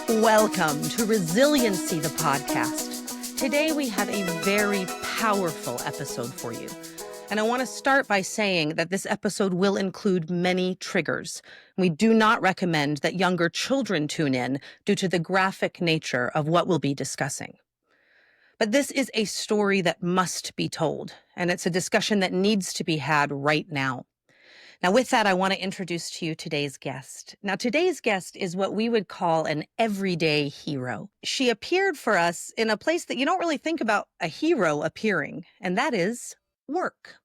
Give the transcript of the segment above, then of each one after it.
Welcome to Resiliency, the podcast. Today we have a very powerful episode for you. And I want to start by saying that this episode will include many triggers. We do not recommend that younger children tune in due to the graphic nature of what we'll be discussing. But this is a story that must be told, and it's a discussion that needs to be had right now. Now, with that, I want to introduce to you today's guest. Now, today's guest is what we would call an everyday hero. She appeared for us in a place that you don't really think about a hero appearing, and that is work.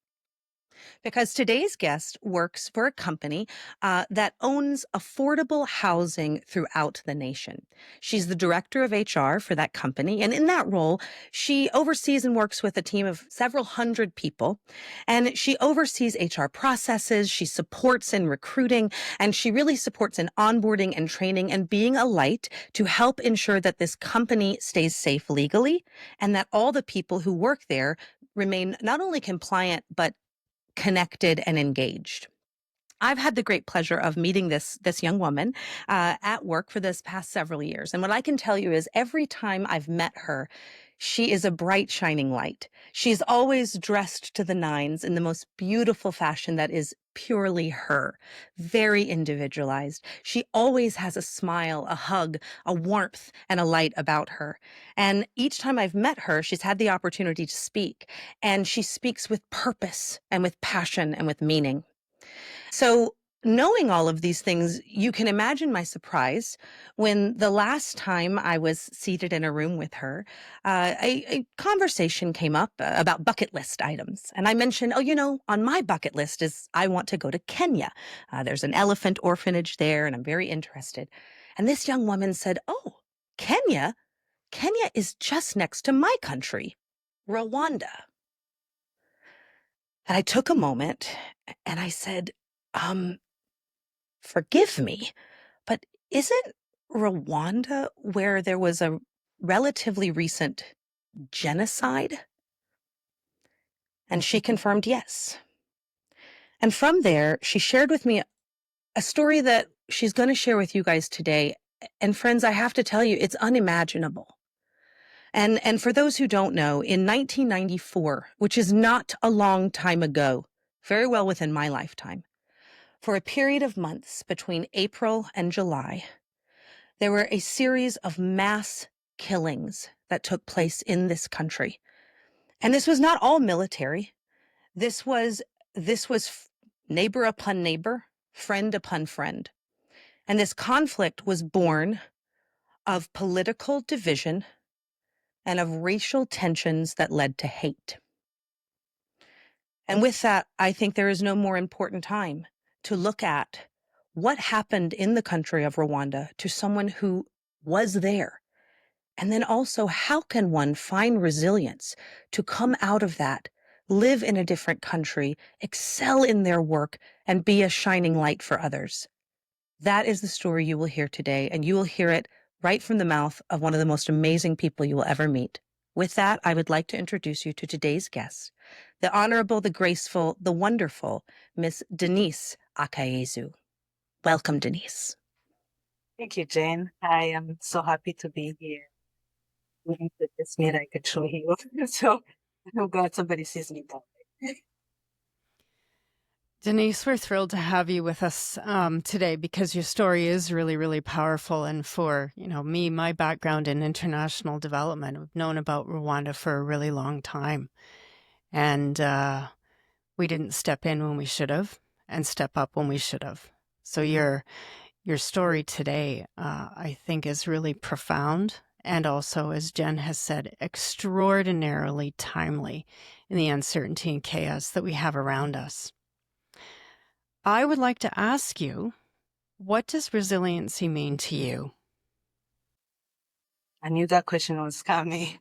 Because today's guest works for a company that owns affordable housing throughout the nation. She's the director of HR for that company. And in that role, she oversees and works with a team of several hundred people. And she oversees HR processes. She supports in recruiting, and she really supports in onboarding and training and being a light to help ensure that this company stays safe legally and that all the people who work there remain not only compliant, but connected and engaged. I've had the great pleasure of meeting this young woman at work for this past several years. And what I can tell you is every time I've met her, she is a bright, shining light. She's always dressed to the nines in the most beautiful fashion that is purely her, very individualized. She always has a smile, a hug, a warmth, and a light about her. And each time I've met her, she's had the opportunity to speak, and she speaks with purpose and with passion and with meaning. So knowing all of these things, you can imagine my surprise when the last time I was seated in a room with her, a conversation came up about bucket list items. And I mentioned, on my bucket list is I want to go to Kenya. There's an elephant orphanage there, and I'm very interested. And this young woman said, "Oh, Kenya? Kenya is just next to my country, Rwanda." And I took a moment and I said, forgive me, but isn't Rwanda where there was a relatively recent genocide? And she confirmed yes. And from there, she shared with me a story that she's going to share with you guys today. And friends, I have to tell you, it's unimaginable. And for those who don't know, in 1994, which is not a long time ago, very well within my lifetime, for a period of months between April and July, there were a series of mass killings that took place in this country. And this was not all military. This was neighbor upon neighbor, friend upon friend. And this conflict was born of political division and of racial tensions that led to hate. And with that, I think there is no more important time to look at what happened in the country of Rwanda to someone who was there. And then also, how can one find resilience to come out of that, live in a different country, excel in their work, and be a shining light for others? That is the story you will hear today, and you will hear it right from the mouth of one of the most amazing people you will ever meet. With that, I would like to introduce you to today's guest, the honorable, the graceful, the wonderful Miss Denise Akayezu. Welcome, Denise. Thank you, Jenn. I am so happy to be here. This meet I could show you. So I'm glad somebody sees me that way. Denise, we're thrilled to have you with us today because your story is really, really powerful. And for, me, my background in international development, I've known about Rwanda for a really long time. And we didn't step in when we should have and step up when we should have. So your story today, I think, is really profound. And also, as Jenn has said, extraordinarily timely in the uncertainty and chaos that we have around us. I would like to ask you, what does resiliency mean to you? I knew that question was coming.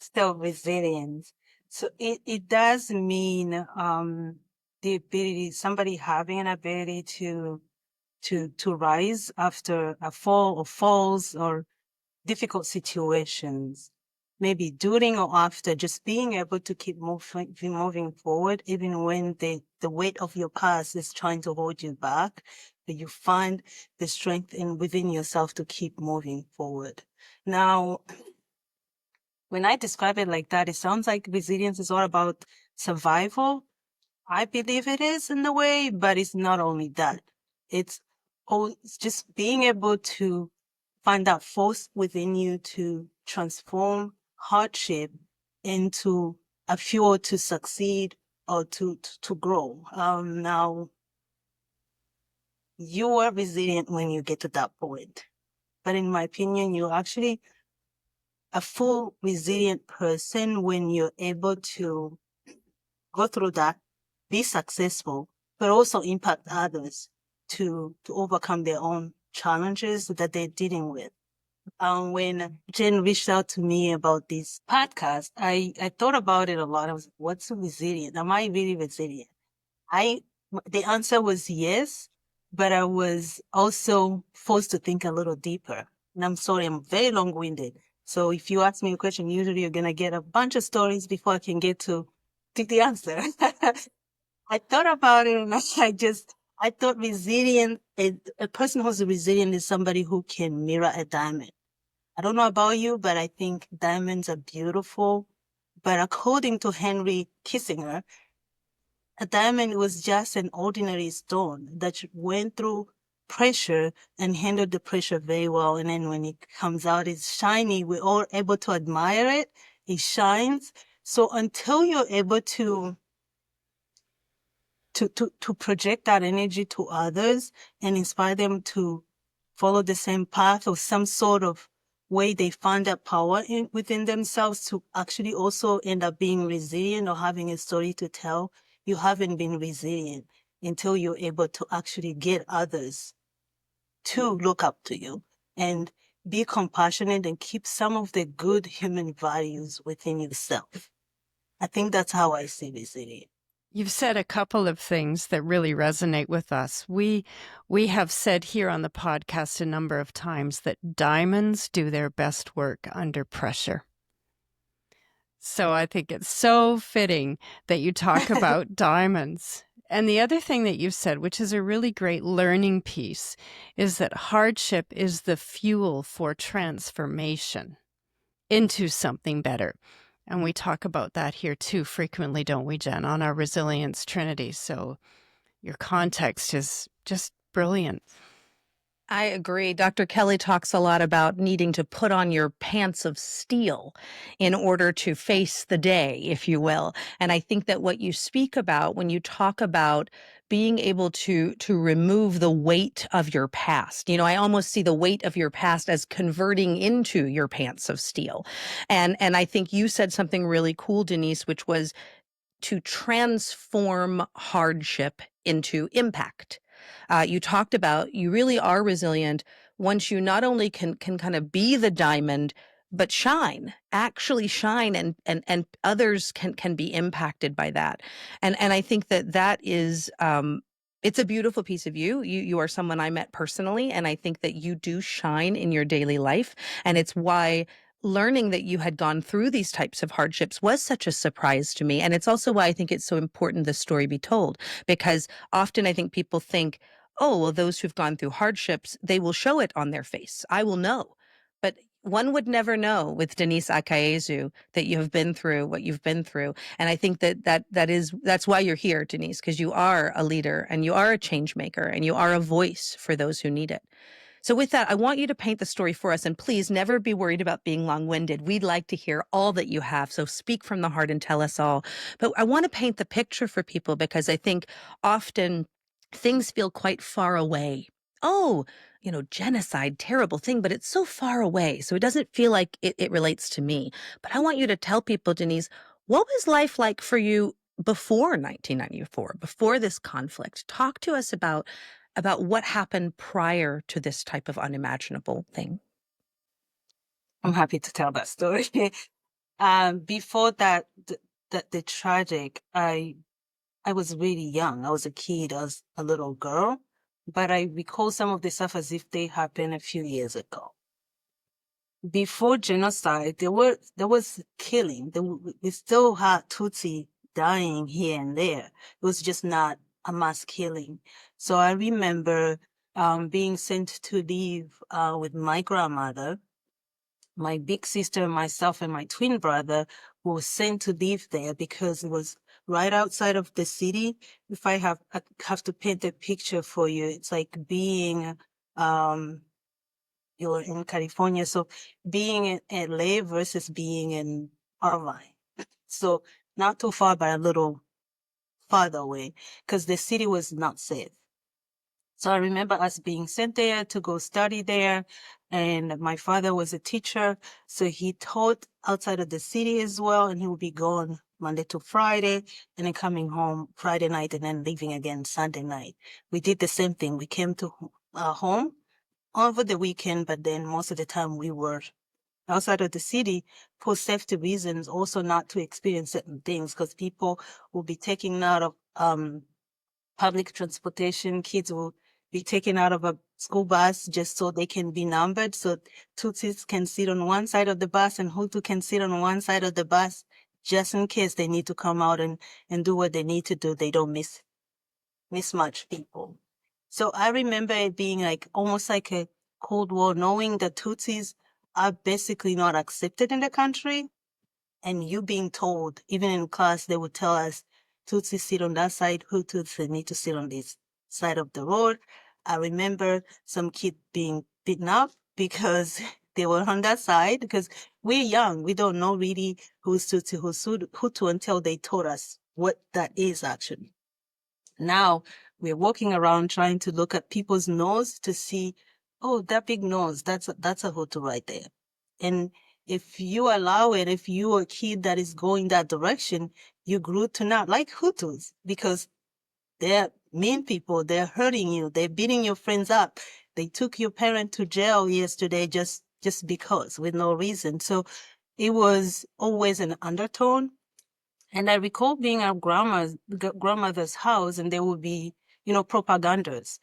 Still resilience. So it does mean the ability, somebody having an ability to rise after a fall or falls or difficult situations. Maybe during or after, just being able to keep moving forward, even when the weight of your past is trying to hold you back, but you find the strength within yourself to keep moving forward. Now, when I describe it like that, it sounds like resilience is all about survival. I believe it is in a way, but it's not only that. It's just being able to find that force within you to transform hardship into a fuel to succeed or to grow. Now, you are resilient when you get to that point. But in my opinion, you're actually a full resilient person when you're able to go through that, be successful, but also impact others to overcome their own challenges that they're dealing with. When Jenn reached out to me about this podcast, I thought about it a lot. I was, what's resilient? Am I really resilient? The answer was yes, but I was also forced to think a little deeper. And I'm sorry, I'm very long-winded. So if you ask me a question, usually you're going to get a bunch of stories before I can get to the answer. I thought about it and I thought a person who's resilient is somebody who can mirror a diamond. I don't know about you, but I think diamonds are beautiful. But according to Henry Kissinger, a diamond was just an ordinary stone that went through pressure and handled the pressure very well. And then when it comes out, it's shiny. We're all able to admire it. It shines. So until you're able to project that energy to others and inspire them to follow the same path or some sort of way they find that power within themselves to actually also end up being resilient or having a story to tell, you haven't been resilient until you're able to actually get others to look up to you and be compassionate and keep some of the good human values within yourself. I think that's how I see resilience. You've said a couple of things that really resonate with us. We have said here on the podcast a number of times that diamonds do their best work under pressure. So I think it's so fitting that you talk about diamonds. And the other thing that you've said, which is a really great learning piece, is that hardship is the fuel for transformation into something better. And we talk about that here too frequently, don't we, Jenn, on our Resilience Trinity. So your context is just brilliant. I agree. Dr. Kelly talks a lot about needing to put on your pants of steel in order to face the day, if you will. And I think that what you speak about when you talk about being able to remove the weight of your past, I almost see the weight of your past as converting into your pants of steel. And I think you said something really cool, Denise, which was to transform hardship into impact. You talked about you really are resilient once you not only can kind of be the diamond, but actually shine, and others can be impacted by that. And I think that is it's a beautiful piece of you. You are someone I met personally, and I think that you do shine in your daily life, and it's why learning that you had gone through these types of hardships was such a surprise to me. And it's also why I think it's so important the story be told, because often I think people think, oh, well, those who've gone through hardships, they will show it on their face. I will know. But one would never know with Denise Akayezu that you have been through what you've been through. And I think that's why you're here, Denise, because you are a leader and you are a change maker and you are a voice for those who need it. So with that, I want you to paint the story for us, and please never be worried about being long-winded. We'd like to hear all that you have, so speak from the heart and tell us all. But I want to paint the picture for people because I think often things feel quite far away. Oh, genocide, terrible thing, but it's so far away, so it doesn't feel like it relates to me. But I want you to tell people, Denise, what was life like for you before 1994, before this conflict? Talk to us about what happened prior to this type of unimaginable thing. I'm happy to tell that story. Before that, the tragic, I was really young. I was a kid. I was a little girl, but I recall some of the stuff as if they happened a few years ago. Before genocide, there was killing. We still had Tutsi dying here and there. It was just not a mass killing. So I remember being sent to live with my grandmother, my big sister, myself, and my twin brother were sent to live there because it was right outside of the city. If I have to paint a picture for you, it's like being you're in California, so being in LA versus being in Irvine. So not too far, but a little farther away, because the city was not safe. So I remember us being sent there to go study there. And my father was a teacher, so he taught outside of the city as well. And he would be gone Monday to Friday and then coming home Friday night and then leaving again Sunday night. We did the same thing. We came to home over the weekend, but then most of the time we were outside of the city for safety reasons, also not to experience certain things, because people will be taken out of public transportation. Kids will be taken out of a school bus just so they can be numbered. So Tutsis can sit on one side of the bus and Hutu can sit on one side of the bus, just in case they need to come out and do what they need to do. They don't mismatch people. So I remember it being like almost like a Cold War, knowing that Tutsis are basically not accepted in the country. And you being told, even in class, they would tell us, Tutsis sit on that side, Hutus they need to sit on this side of the road. I remember some kid being beaten up because they were on that side, because we're young. We don't know really who's Tutsi, who's Hutu until they told us what that is actually. Now we're walking around trying to look at people's nose to see, oh, that big nose, that's a Hutu right there. And if you allow it, if you're a kid that is going that direction, you grew to not like Hutus because they're mean people. They're hurting you. They're beating your friends up. They took your parent to jail yesterday just because, with no reason. So it was always an undertone. And I recall being at grandmother's house, and there would be, propagandas.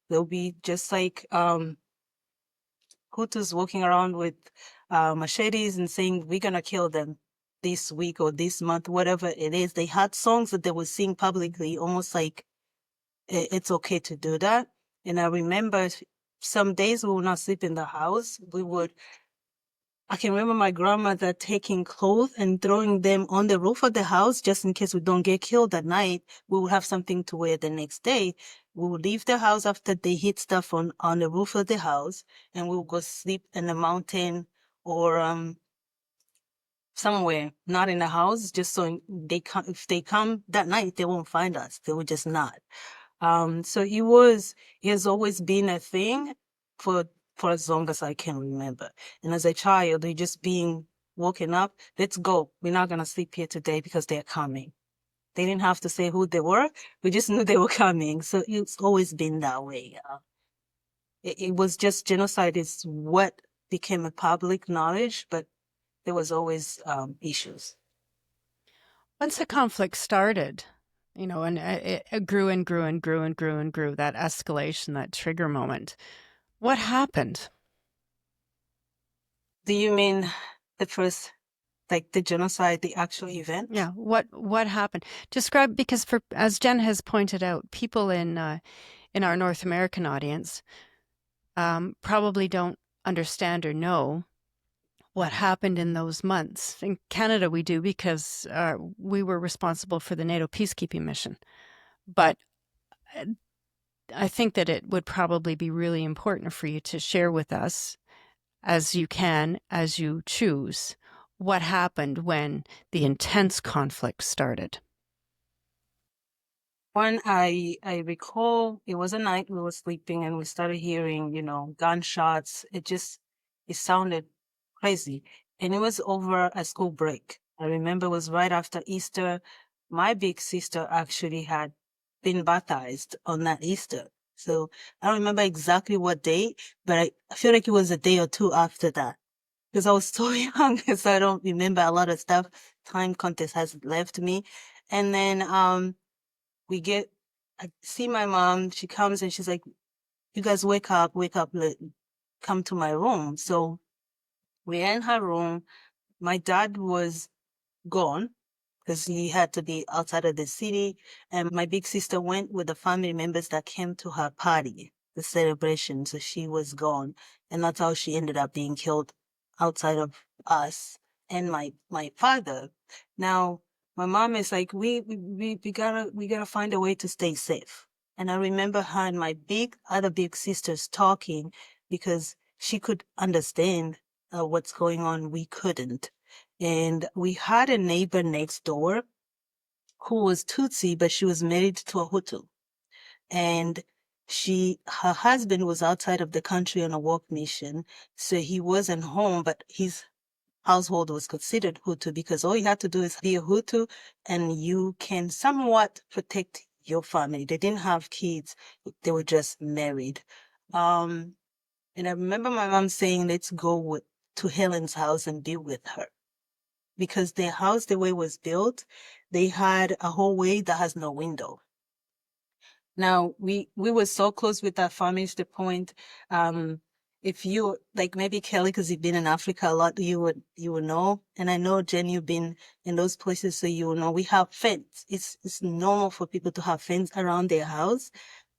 There'll be just like Hutus walking around with machetes and saying, we're going to kill them this week or this month, whatever it is. They had songs that they would sing publicly, almost like it's okay to do that. And I remember some days we would not sleep in the house. I can remember my grandmother taking clothes and throwing them on the roof of the house just in case we don't get killed at night. We would have something to wear the next day. We would leave the house after they hit stuff on the roof of the house, and we would go sleep in the mountain or somewhere, not in the house, just so if they come that night, they won't find us. They would just not. So it has always been a thing for as long as I can remember. And as a child, they just being woken up, let's go. We're not going to sleep here today because they're coming. They didn't have to say who they were. We just knew they were coming. So it's always been that way. It was just genocide is what became a public knowledge, but there was always issues. Once the conflict started, and it grew and grew and grew and grew and grew, that escalation, that trigger moment, what happened? Do you mean the first, like the genocide, the actual event? Yeah, what happened? Describe, because as Jenn has pointed out, people in our North American audience probably don't understand or know what happened in those months. In Canada, we do because we were responsible for the NATO peacekeeping mission. But I think that it would probably be really important for you to share with us, as you can, as you choose, what happened when the intense conflict started. When I recall, it was a night we were sleeping and we started hearing, gunshots. It sounded crazy. And it was over a school break. I remember it was right after Easter. My big sister actually had been baptized on that Easter. So I don't remember exactly what day, but I feel like it was a day or two after that. Because I was so young, so I don't remember a lot of stuff. Time context has left me. And then I see my mom, she comes and she's like, you guys wake up, come to my room. So we're in her room. My dad was gone because he had to be outside of the city. And my big sister went with the family members that came to her party. the celebration. So she was gone. And that's how she ended up being killed outside of us and my father. Now, my mom is like, we gotta find a way to stay safe. And I remember her and my other big sisters talking because she could understand what's going on. We couldn't. And we had a neighbor next door who was Tutsi, but she was married to a Hutu. And her husband was outside of the country on a work mission. So he wasn't home, but his household was considered Hutu because all you had to do is be a Hutu and you can somewhat protect your family. They didn't have kids. They were just married. And I remember my mom saying, let's go to Helen's house and be with her. Because their house, the way it was built, they had a hallway that has no window. Now, we were so close with our families to the point, if you, like maybe Kelly, because you've been in Africa a lot, you would know. And I know, Jenn, you've been in those places, so you will know. We have fence. It's normal for people to have fence around their house.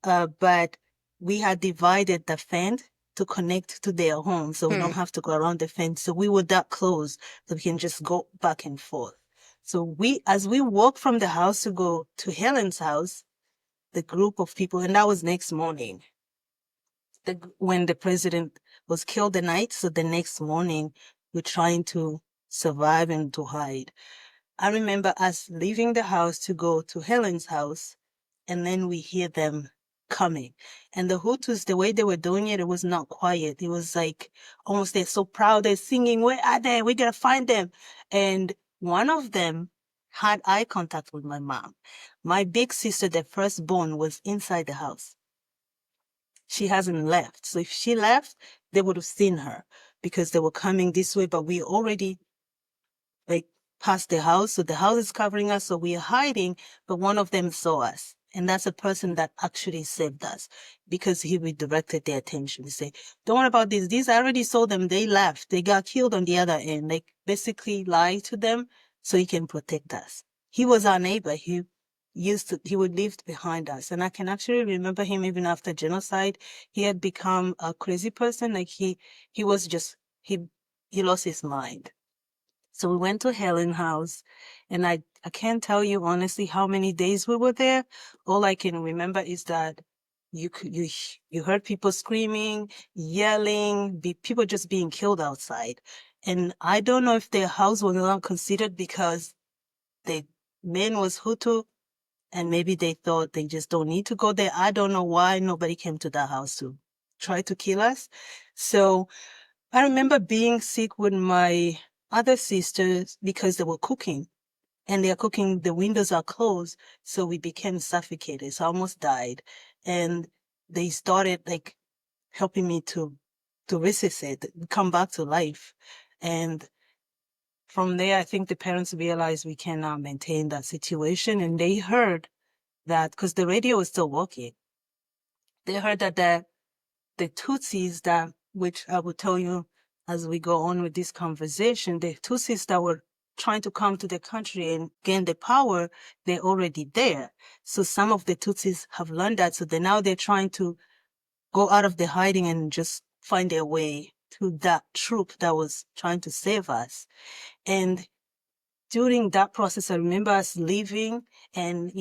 But we had divided the fence to connect to their home, so we don't have to go around the fence. So we were that close that we can just go back and forth. So as we walk from the house to go to Helen's house, the group of people, and that was next morning, when the president was killed the night. So the next morning, we're trying to survive and to hide. I remember us leaving the house to go to Helen's house, and then we hear them coming. And the Hutus, the way they were doing it, it was not quiet. It was like almost they're so proud. They're singing, "Where are they? We gotta find them." And one of them had eye contact with my mom. My big sister, the firstborn, was inside the house. She hasn't left. So if she left, they would have seen her because they were coming this way, but we already past the house. So the house is covering us. So we are hiding, but one of them saw us. And that's a person that actually saved us because he redirected their attention. He said, don't worry about this. These, I already saw them. They left. They got killed on the other end. Basically lied to them so he can protect us. He was our neighbor. He would live behind us. And I can actually remember him even after genocide. He had become a crazy person. He lost his mind. So we went to Helen's house, and I can't tell you honestly how many days we were there. All I can remember is that you heard people screaming, yelling, people just being killed outside. And I don't know if their house was not considered because the man was Hutu, and maybe they thought they just don't need to go there. I don't know why nobody came to that house to try to kill us. So I remember being sick with my other sisters because they were cooking, and they're cooking, the windows are closed, so we became suffocated. So I almost died. And they started helping me to resuscitate, come back to life. And from there, I think the parents realized we cannot maintain that situation. And they heard that, because the radio was still working, they heard that the Tutsis which I will tell you as we go on with this conversation, the Tutsis that were trying to come to the country and gain the power, they're already there. So some of the Tutsis have learned that. So they're trying to go out of the hiding and just find their way to that troop that was trying to save us. And during that process, I remember us leaving, and,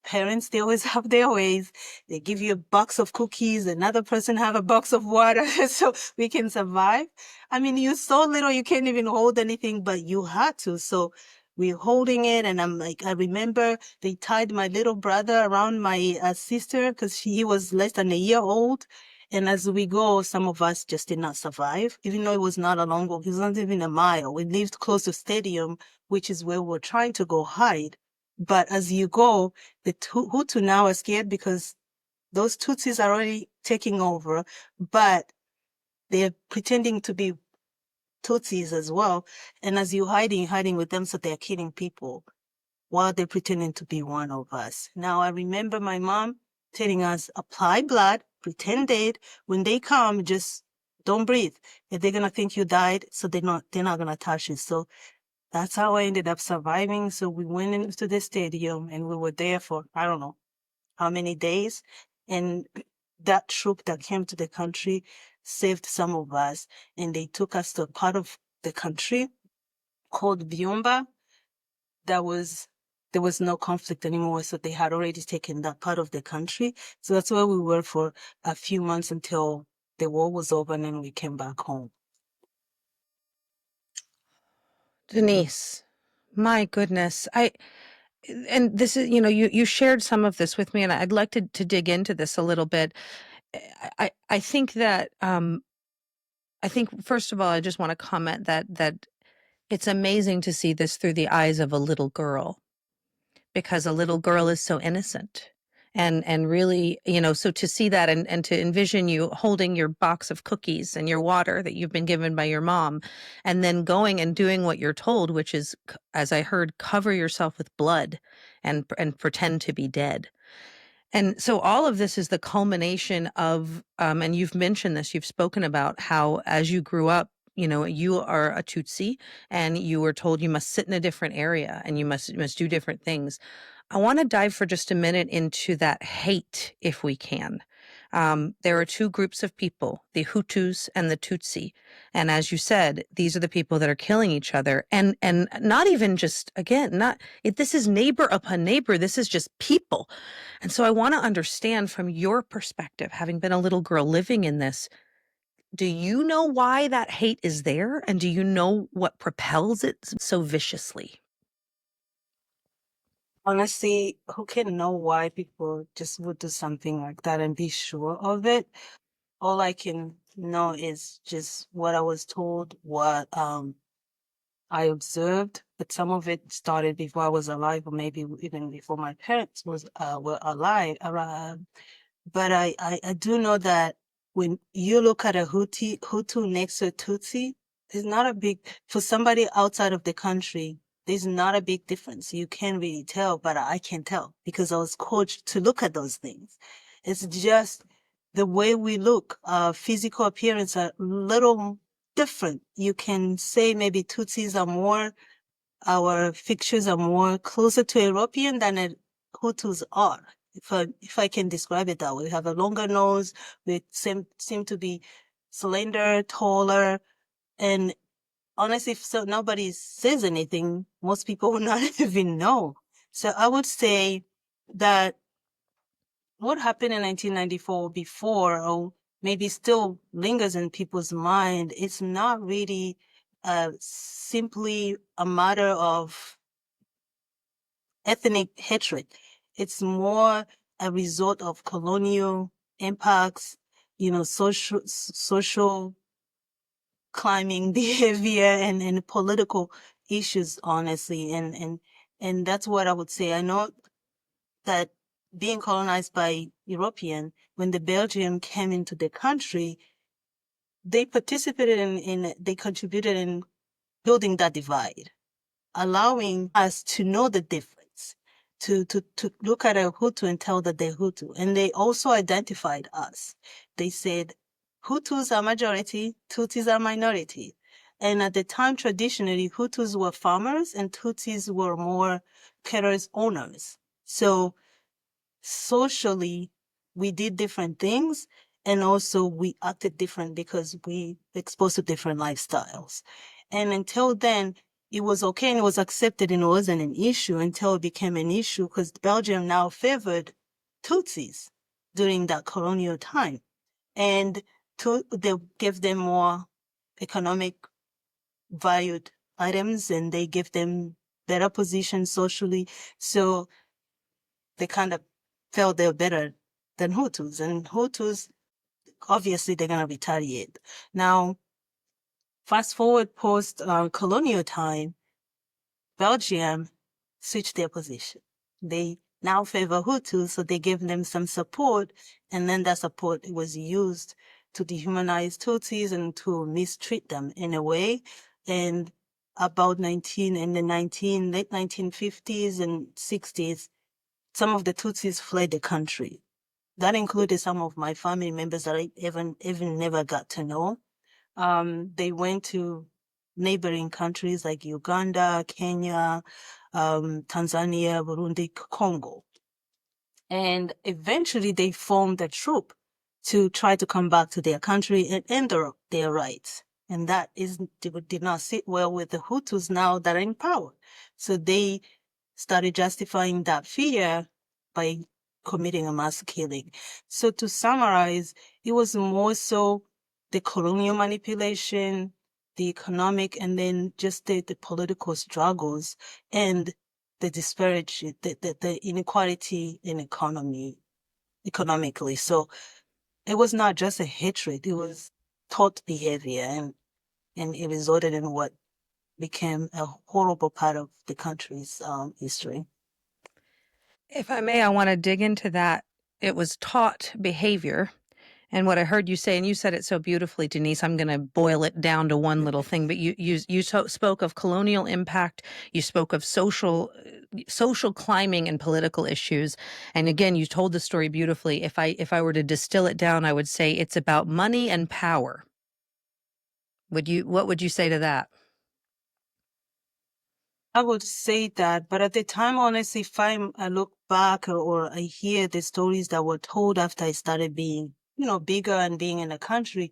parents, they always have their ways. They give you a box of cookies, another person have a box of water so we can survive. I mean, you're so little, you can't even hold anything, but you had to. So we're holding it, and I remember they tied my little brother around my sister because he was less than a year old. And as we go, some of us just did not survive, even though it was not a long walk. It was not even a mile. We lived close to stadium, which is where we're trying to go hide. But as you go, the Hutu now are scared because those Tutsis are already taking over, but they're pretending to be Tutsis as well. And as you're hiding with them, so they're killing people while they're pretending to be one of us. Now, I remember my mom telling us, apply blood, pretend dead. When they come, just don't breathe. If they're going to think you died, so they're not going to touch you. So that's how I ended up surviving. So we went into the stadium, and we were there for, I don't know how many days. And that troop that came to the country saved some of us, and they took us to a part of the country called Byumba. There was no conflict anymore, so they had already taken that part of the country. So that's where we were for a few months until the war was over, and then we came back home. Denise, my goodness. And this is, you shared some of this with me, and I'd like to dig into this a little bit. I think that, I think, first of all, I just want to comment that it's amazing to see this through the eyes of a little girl, because a little girl is so innocent. And really, so to see that, and to envision you holding your box of cookies and your water that you've been given by your mom, and then going and doing what you're told, which is, as I heard, cover yourself with blood and pretend to be dead. And so all of this is the culmination of, and you've mentioned this, you've spoken about how as you grew up, you are a Tutsi, and you were told you must sit in a different area and you must do different things. I want to dive for just a minute into that hate, if we can. There are two groups of people, the Hutus and the Tutsi. And as you said, these are the people that are killing each other. And not even just, again, this is neighbor upon neighbor. This is just people. And so I want to understand from your perspective, having been a little girl living in this, do you know why that hate is there? And do you know what propels it so viciously? Honestly, who can know why people just would do something like that and be sure of it? All I can know is just what I was told, what I observed, but some of it started before I was alive, or maybe even before my parents were alive. But I do know that when you look at a Hutu next to a Tutsi, there's not a big, for somebody outside of the country, there's not a big difference. You can't really tell, but I can tell because I was coached to look at those things. It's just the way we look, physical appearance are little different. You can say maybe Tutsis are more, our features are more closer to European than Hutus are. If I can describe it that way, we have a longer nose, we seem to be slender, taller, and honestly, if so nobody says anything, most people will not even know. So I would say that what happened in 1994 before, or maybe still lingers in people's mind, it's not really simply a matter of ethnic hatred. It's more a result of colonial impacts, social climbing behavior and political issues, honestly. And that's what I would say. I know that being colonized by European, when the Belgium came into the country, they participated they contributed in building that divide, allowing us to know the difference, to look at a Hutu and tell that they're Hutu. And they also identified us. They said, Hutus are majority, Tutsis are minority. And at the time, traditionally, Hutus were farmers and Tutsis were more cattle owners. So socially, we did different things, and also we acted different because we exposed to different lifestyles. And until then, it was okay and it was accepted and it wasn't an issue until it became an issue because Belgium now favored Tutsis during that colonial time. And they gave them more economic valued items and they give them better position socially. So they kind of felt they're better than Hutus. And Hutus, obviously, they're going to retaliate. Now, fast forward post colonial time, Belgium switched their position. They now favor Hutus, so they give them some support, and then that support was used to dehumanize Tutsis and to mistreat them in a way. And about late 1950s and 60s, some of the Tutsis fled the country. That included some of my family members that I even never got to know. They went to neighboring countries like Uganda, Kenya, Tanzania, Burundi, Congo. And eventually they formed a troop to try to come back to their country and end their rights. And that did not sit well with the Hutus now that are in power. So they started justifying that fear by committing a mass killing. So to summarize, it was more so the colonial manipulation, the economic, and then just the political struggles and the disparity, the inequality in economically. So it was not just a hatred, it was taught behavior, and it resulted in what became a horrible part of the country's history. If I may, I want to dig into that. It was taught behavior. And what I heard you say, and you said it so beautifully, Denise, I'm going to boil it down to one little thing, but you spoke of colonial impact. You spoke of social climbing and political issues. And again, you told the story beautifully. If I were to distill it down, I would say it's about money and power. What would you say to that? I would say that, but at the time, honestly, if I look back or I hear the stories that were told after I started being, bigger and being in the country,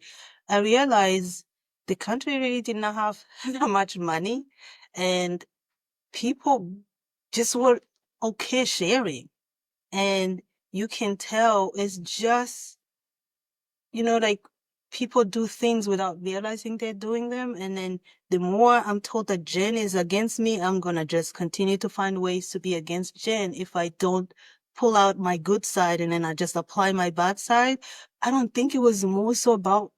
I realized the country really did not have that much money, and people just were okay sharing. And you can tell it's just, like people do things without realizing they're doing them. And then the more I'm told that Jenn is against me, I'm going to just continue to find ways to be against Jenn. If I don't pull out my good side and then I just apply my bad side, I don't think it was more so about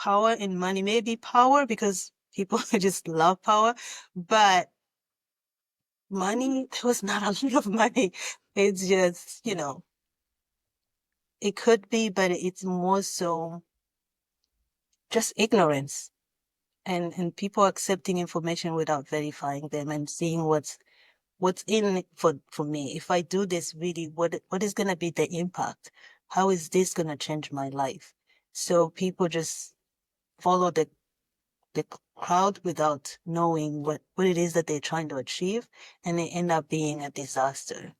power and money. Maybe power because people just love power, but money, there was not a lot of money. It's just, it could be, but it's more so just ignorance and people accepting information without verifying them and seeing what's in it for me. If I do this, really, what is going to be the impact? How is this going to change my life? So people just follow the crowd without knowing what it is that they're trying to achieve, and they end up being a disaster.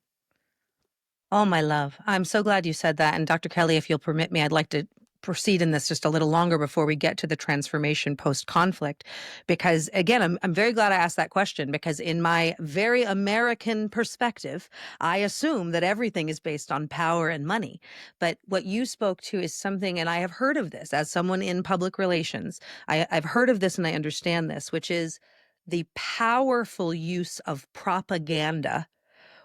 Oh, my love. I'm so glad you said that. And Dr. Kelly, if you'll permit me, I'd like to proceed in this just a little longer before we get to the transformation post-conflict. Because again, I'm very glad I asked that question, because in my very American perspective, I assume that everything is based on power and money. But what you spoke to is something, and I have heard of this as someone in public relations. I've heard of this and I understand this, which is the powerful use of propaganda,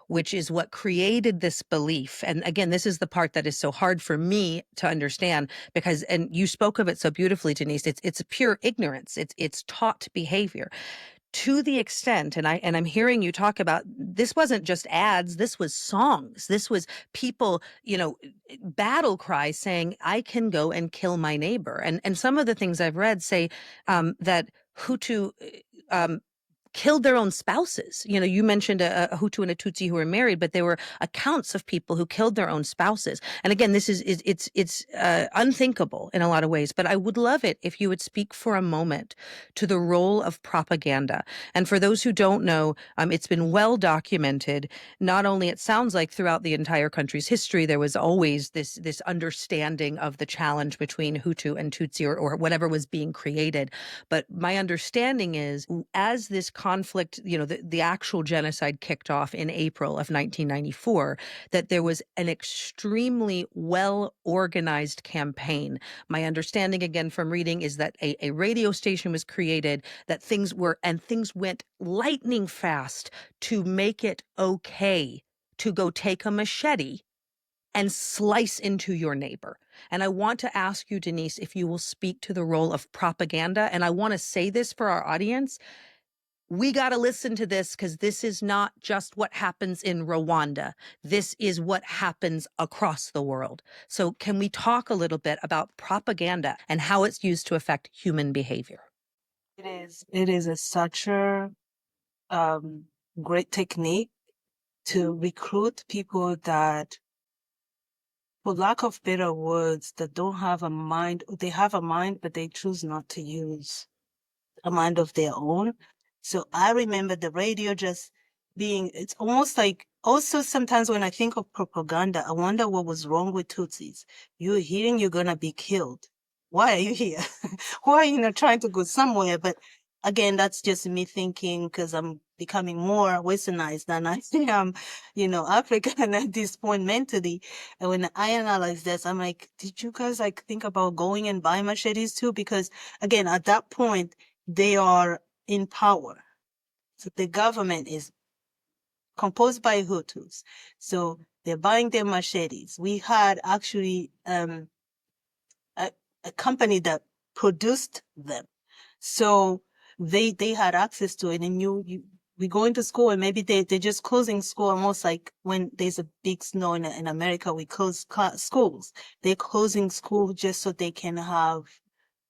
which is what created this belief. And again, this is the part that is so hard for me to understand, because, and you spoke of it so beautifully, Denise, it's pure ignorance. It's taught behavior to the extent, and I'm hearing you talk about, this wasn't just ads, this was songs. This was people, battle cries saying, I can go and kill my neighbor. And some of the things I've read say that Hutu killed their own spouses. You mentioned a Hutu and a Tutsi who were married, but there were accounts of people who killed their own spouses. And again, this it's unthinkable in a lot of ways. But I would love it if you would speak for a moment to the role of propaganda. And for those who don't know, it's been well documented. Not only, it sounds like throughout the entire country's history, there was always this understanding of the challenge between Hutu and Tutsi, or whatever was being created. But my understanding is, as this conflict, the actual genocide kicked off in April of 1994, that there was an extremely well-organized campaign. My understanding, again, from reading, is that a radio station was created, that things went lightning fast to make it okay to go take a machete and slice into your neighbor. And I want to ask you, Denise, if you will speak to the role of propaganda. And I want to say this for our audience. We got to listen to this, because this is not just what happens in Rwanda. This is what happens across the world. So can we talk a little bit about propaganda and how it's used to affect human behavior? It is such a great technique to recruit people that, for lack of better words, that don't have a mind. They have a mind, but they choose not to use a mind of their own. So I remember the radio just being, it's almost like also, sometimes when I think of propaganda, I wonder what was wrong with Tutsis. You're hearing you're gonna be killed. Why are you here? Why are you not trying to go somewhere? But again, that's just me thinking because I'm becoming more westernized than I am, African at this point mentally. And when I analyze this, I'm like, did you guys like think about going and buying machetes too? Because again, at that point, they are in power. So the government is composed by Hutus. So they're buying their machetes. We had actually a, a company that produced them. So they had access to it. And we go into school and maybe they're just closing school almost like when there's a big snow in America, we close schools. They're closing school just so they can have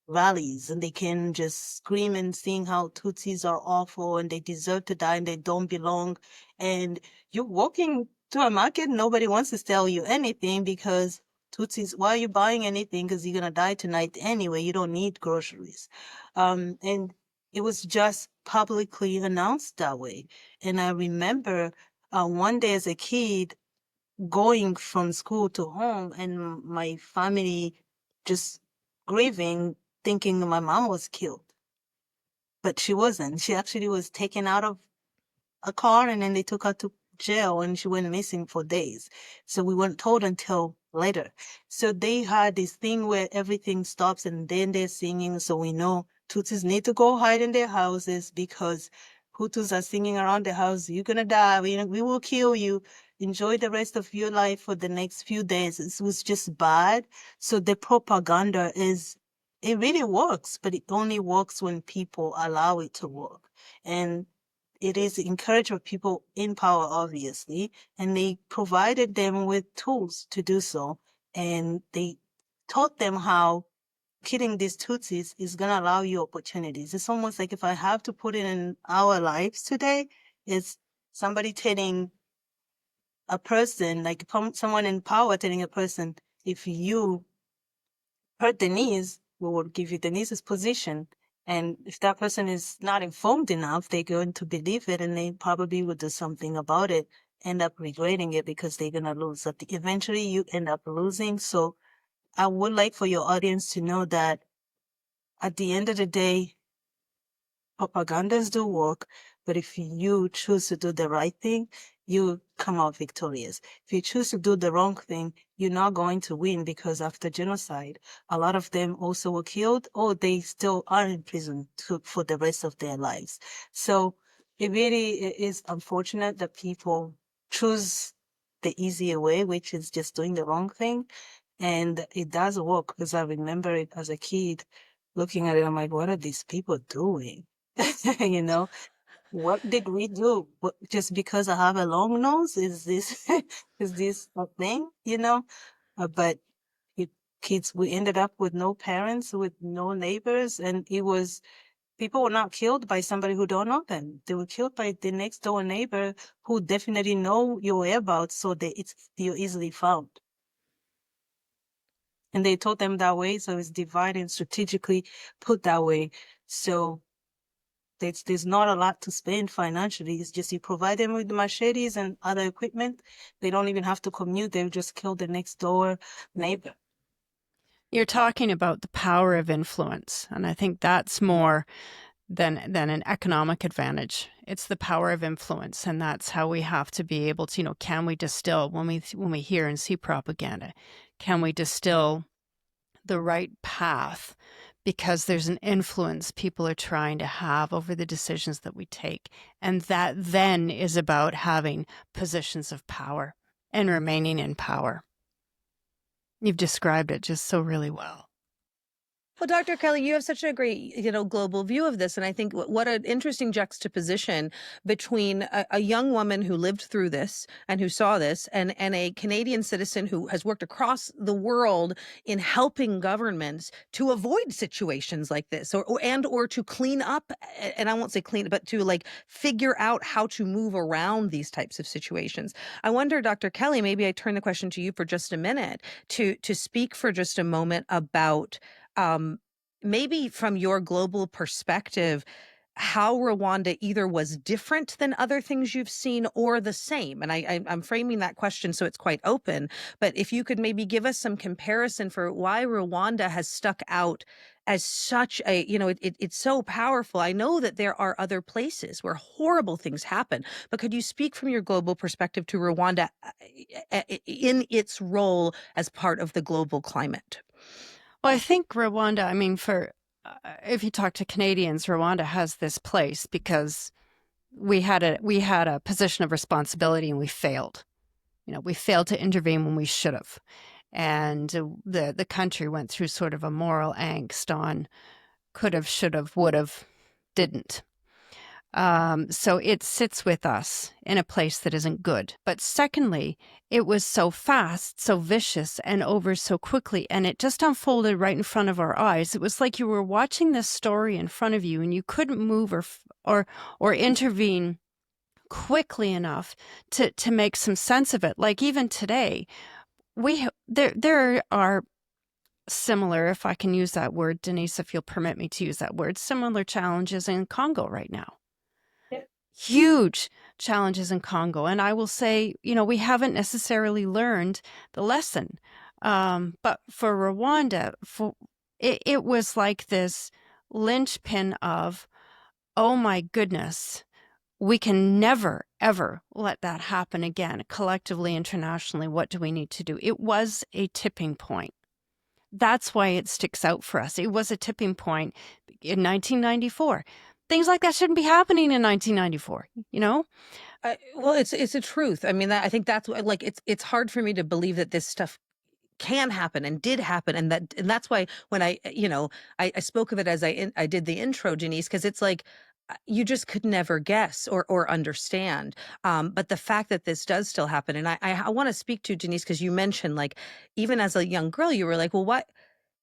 rallies and they can just scream and sing how Tutsis are awful and they deserve to die and they don't belong. And you're walking to a market, nobody wants to tell you anything because Tutsis, why are you buying anything? Because you're going to die tonight anyway. You don't need groceries. And it was just publicly announced that way. And I remember one day as a kid going from school to home and my family just grieving, thinking my mom was killed. But she wasn't. She actually was taken out of a car and then they took her to jail and she went missing for days. So we weren't told until later. So they had this thing where everything stops and then they're singing. So we know Tutsis need to go hide in their houses because Hutus are singing around the house, you're going to die, we will kill you. Enjoy the rest of your life for the next few days. It was just bad. So the propaganda it really works, but it only works when people allow it to work. And it is encouraged for people in power, obviously, and they provided them with tools to do so. And they taught them how killing these Tutsis is going to allow you opportunities. It's almost like if I have to put it in our lives today, it's somebody telling a person, like someone in power telling a person, if you hurt Denise, we will give you Denise's position. And if that person is not informed enough, they're going to believe it and they probably will do something about it, end up regretting it because they're going to lose. Eventually, you end up losing. So I would like for your audience to know that at the end of the day, propagandas do work, but if you choose to do the right thing, you come out victorious. If you choose to do the wrong thing, you're not going to win because after genocide, a lot of them also were killed or they still are in prison for the rest of their lives. So it really is unfortunate that people choose the easier way, which is just doing the wrong thing. And it does work because I remember it as a kid looking at it. I'm like, what are these people doing? What did we do? Just because I have a long nose, is this is this a thing? But kids, we ended up with no parents, with no neighbors, and people were not killed by somebody who don't know them. They were killed by the next door neighbor who definitely know your whereabouts, so you're easily found. And they taught them that way, so it's divided and strategically put that way. So there's not a lot to spend financially. It's just you provide them with the machetes and other equipment. They don't even have to commute. They'll just kill the next door neighbor. You're talking about the power of influence, and I think that's more than an economic advantage. It's the power of influence, and that's how we have to be able to, can we distill when we hear and see propaganda? Can we distill the right path? Because there's an influence people are trying to have over the decisions that we take. And that then is about having positions of power and remaining in power. You've described it just so really well. Well, Dr. Kelly, you have such a great, global view of this. And I think what an interesting juxtaposition between a young woman who lived through this and who saw this and a Canadian citizen who has worked across the world in helping governments to avoid situations like this or to clean up. And I won't say clean, but to figure out how to move around these types of situations. I wonder, Dr. Kelly, maybe I turn the question to you for just a minute to speak for just a moment about maybe from your global perspective, how Rwanda either was different than other things you've seen or the same. And I'm framing that question so it's quite open. But if you could maybe give us some comparison for why Rwanda has stuck out as such a, it's so powerful. I know that there are other places where horrible things happen, but could you speak from your global perspective to Rwanda in its role as part of the global climate? Well, I think Rwanda, I mean, if you talk to Canadians, Rwanda has this place because we had a position of responsibility and we failed. We failed to intervene when we should have. And the country went through sort of a moral angst on could have, should have, would have, didn't. So it sits with us in a place that isn't good. But secondly, it was so fast, so vicious, and over so quickly, and it just unfolded right in front of our eyes. It was like you were watching this story in front of you, and you couldn't move or intervene quickly enough to make some sense of it. Like even today, there are similar, if I can use that word, Denise, if you'll permit me to use that word, similar challenges in Congo right now. Huge challenges in Congo. And I will say, we haven't necessarily learned the lesson. But for Rwanda, it was like this linchpin of, oh my goodness, we can never, ever let that happen again. Collectively, internationally, what do we need to do? It was a tipping point. That's why it sticks out for us. It was a tipping point in 1994. Things like that shouldn't be happening in 1994, Well, it's a truth. I mean, I think that's like it's hard for me to believe that this stuff can happen and did happen, and that's why when I spoke of it as I did the intro, Denise, because it's like you just could never guess or understand. But the fact that this does still happen, and I want to speak to Denise because you mentioned like even as a young girl, you were like, well, what?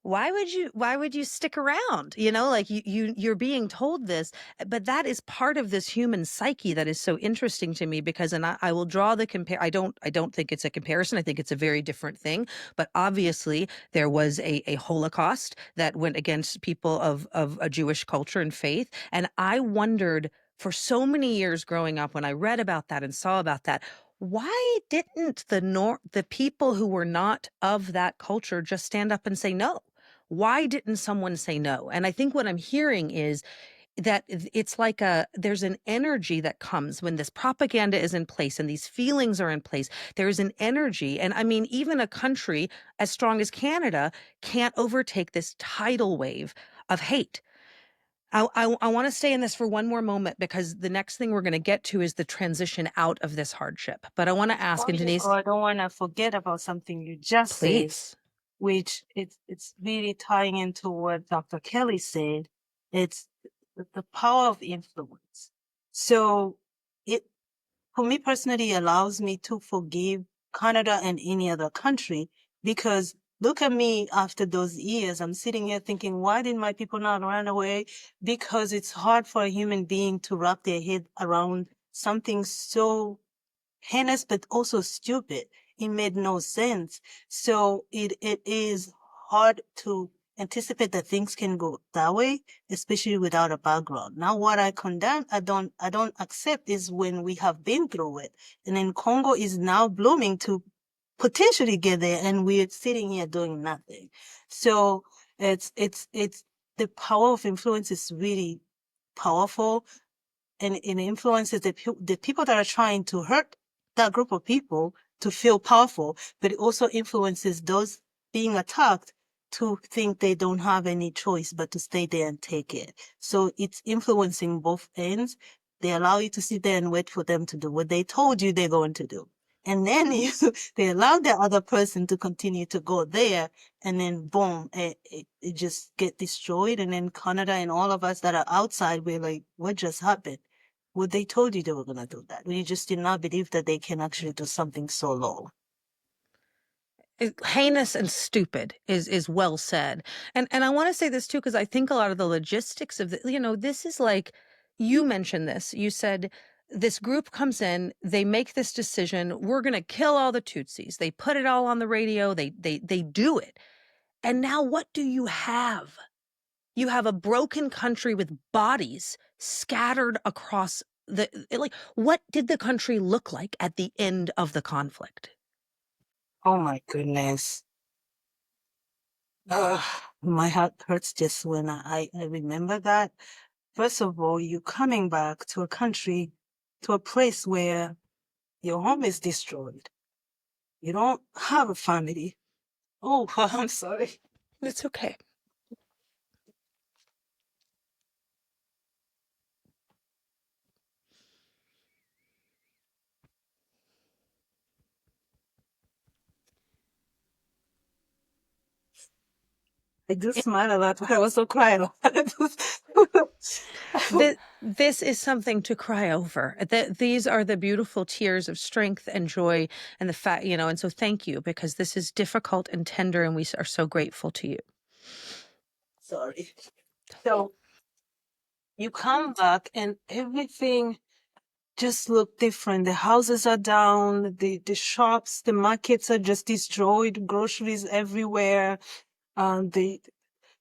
Why would you stick around? Like you're being told this, but that is part of this human psyche that is so interesting to me because, and I will draw the compare. I don't think it's a comparison. I think it's a very different thing. But obviously there was a Holocaust that went against people of a Jewish culture and faith. And I wondered for so many years growing up when I read about that and saw about that, why didn't the people who were not of that culture just stand up and say no? Why didn't someone say no? And I think what I'm hearing is that it's like there's an energy that comes when this propaganda is in place and these feelings are in place. There's an energy. And I mean, even a country as strong as Canada can't overtake this tidal wave of hate. I want to stay in this for one more moment because the next thing we're going to get to is the transition out of this hardship. But I want to ask, and Denise, I don't want to forget about something you just said, please. which it's really tying into what Dr. Kelly said. It's the power of influence. So it, for me personally, allows me to forgive Canada and any other country because look at me after those years. I'm sitting here thinking, why didn't my people not run away? Because it's hard for a human being to wrap their head around something so heinous, but also stupid. It made no sense. So it is hard to anticipate that things can go that way, especially without a background. Now, what I condemn, I don't accept is when we have been through it. And then Congo is now blooming to potentially get there and we're sitting here doing nothing. So it's the power of influence is really powerful and it influences the people that are trying to hurt that group of people to feel powerful, but it also influences those being attacked to think they don't have any choice but to stay there and take it. So it's influencing both ends. They allow you to sit there and wait for them to do what they told you they're going to do. And then they allow the other person to continue to go there, and then boom, it just get destroyed. And then Canada and all of us that are outside, we're like, what just happened? Well, they told you they were going to do that. We just did not believe that they can actually do something so low. Heinous and stupid is well said. And I want to say this too, because I think a lot of the logistics of this is like, you mentioned this. You said this group comes in, they make this decision, we're going to kill all the Tutsis. They put it all on the radio, they do it. And now what do you have? You have a broken country with bodies scattered across what did the country look like at the end of the conflict? Oh my goodness. Ugh, my heart hurts just when I remember that. First of all, you coming back to a country, to a place where your home is destroyed. You don't have a family. Oh, I'm sorry. It's okay. I do smile a lot, but I also cry a lot. This is something to cry over. These are the beautiful tears of strength and joy and the fact, and so thank you, because this is difficult and tender, and we are so grateful to you. Sorry. So you come back and everything just look different. The houses are down, the shops, the markets are just destroyed, groceries everywhere. The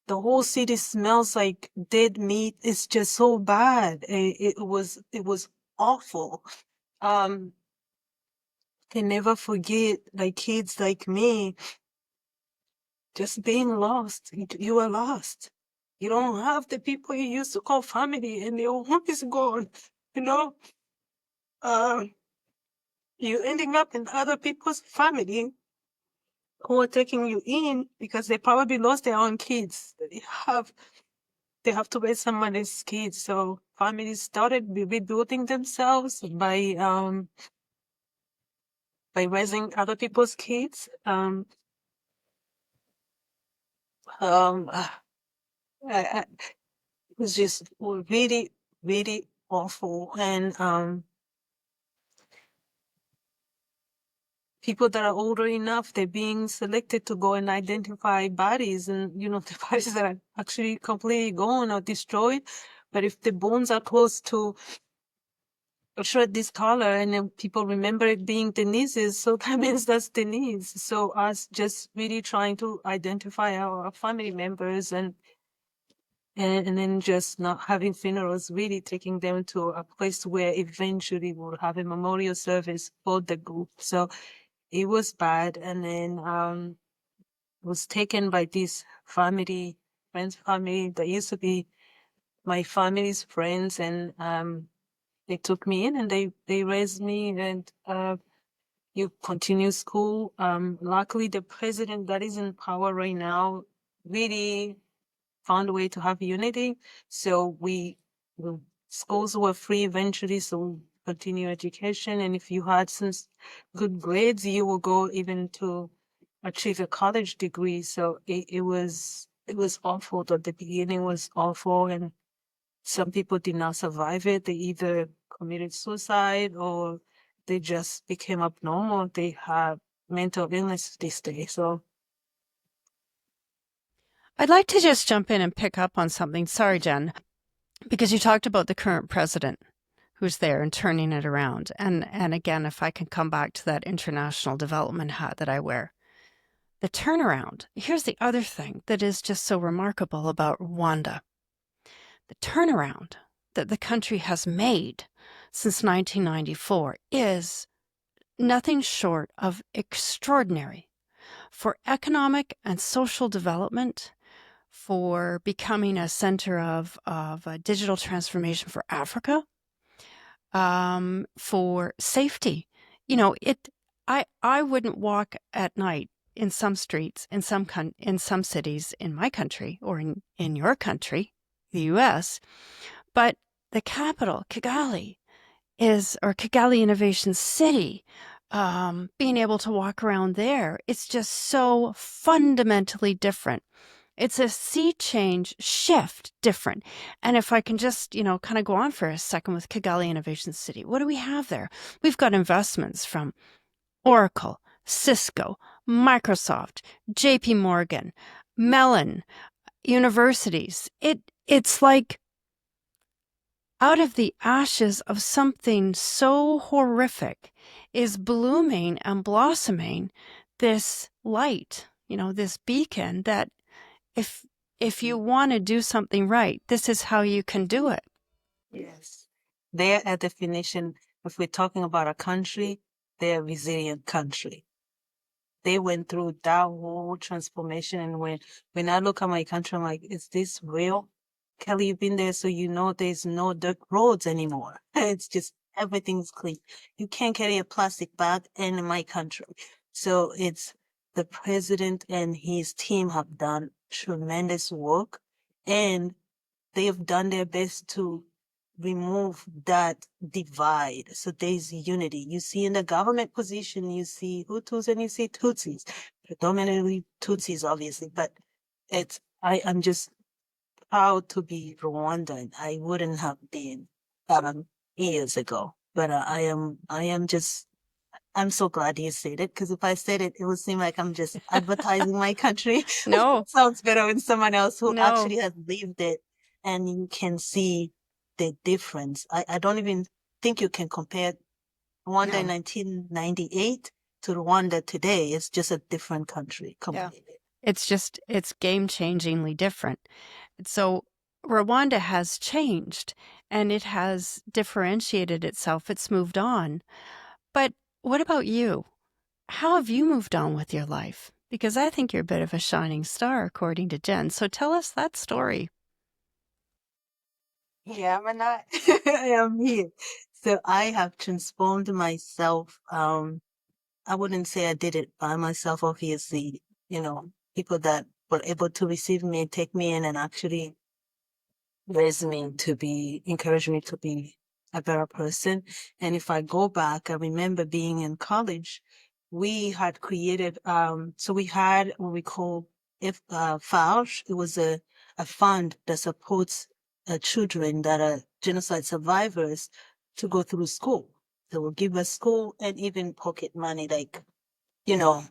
whole city smells like dead meat. It's just so bad. It was awful. Can never forget, like kids like me, just being lost. You are lost. You don't have the people you used to call family, and your home is gone. You know, you ending up in other people's family who are taking you in because they probably lost their own kids. They have to raise somebody's kids. So families started rebuilding themselves by raising other people's kids. I, it was just really, really awful. And people that are older enough, they're being selected to go and identify bodies, and the bodies that are actually completely gone or destroyed. But if the bones are close to a shred this color, and then people remember it being Denise's, so that means that's Denise. So us just really trying to identify our family members and then just not having funerals, really taking them to a place where eventually we'll have a memorial service for the group. So it was bad. And then was taken by this friend's family that used to be my family's friends, and they took me in and they raised me, and you continue school. Luckily, the president that is in power right now really found a way to have unity. So schools were free eventually, so we continue education. And if you had some good grades, you will go even to achieve a college degree. So it was awful. At the beginning was awful, and some people did not survive it. They either committed suicide or they just became abnormal. They had mental illness this day. So I'd like to just jump in and pick up on something. Sorry, Jenn, because you talked about the current president who's there and turning it around. And again, if I can come back to that international development hat that I wear, the turnaround. Here's the other thing that is just so remarkable about Rwanda. The turnaround that the country has made since 1994 is nothing short of extraordinary for economic and social development, for becoming a center of a digital transformation for Africa, for safety. I wouldn't walk at night in some streets, in some cities in my country or in your country, the U.S., but the capital, Kigali Innovation City, being able to walk around there, it's just so fundamentally different. It's a sea change shift different. And if I can just, kind of go on for a second with Kigali Innovation City, what do we have there? We've got investments from Oracle, Cisco, Microsoft, JP Morgan, Mellon, universities. It's like out of the ashes of something so horrific is blooming and blossoming this light, this beacon that if you want to do something right, this is how you can do it. Yes. Their definition, if we're talking about a country, they're a resilient country. They went through that whole transformation. And when I look at my country, I'm like, is this real? Kelly, you've been there, so you know there's no dirt roads anymore. It's just everything's clean. You can't carry a plastic bag in my country. So it's the president and his team have done tremendous work, and they have done their best to remove that divide. So there's unity. You see in the government position, you see Hutus and you see Tutsis, predominantly Tutsis, obviously, but I'm just proud to be Rwandan. I wouldn't have been, um, years ago, but I'm so glad you said it, because if I said it, it would seem like I'm just advertising my country. No, Sounds better when someone else who no. actually has lived it, and you can see the difference. I don't even think you can compare Rwanda in No. 1998 to Rwanda today. It's just a different country Yeah. completely. It's game-changingly different. So Rwanda has changed and it has differentiated itself. It's moved on. But what about you? How have you moved on with your life? Because I think you're a bit of a shining star, according to Jenn. So tell us that story. Yeah, I'm not. I am here. So I have transformed myself. I wouldn't say I did it by myself, obviously. People that were able to receive me and take me in and actually raise me to encourage me to be a better person. And if I go back, I remember being in college, we had created, so we had what we call FARSH. It was a fund that supports children that are genocide survivors to go through school. They will give us school and even pocket money, like, you know,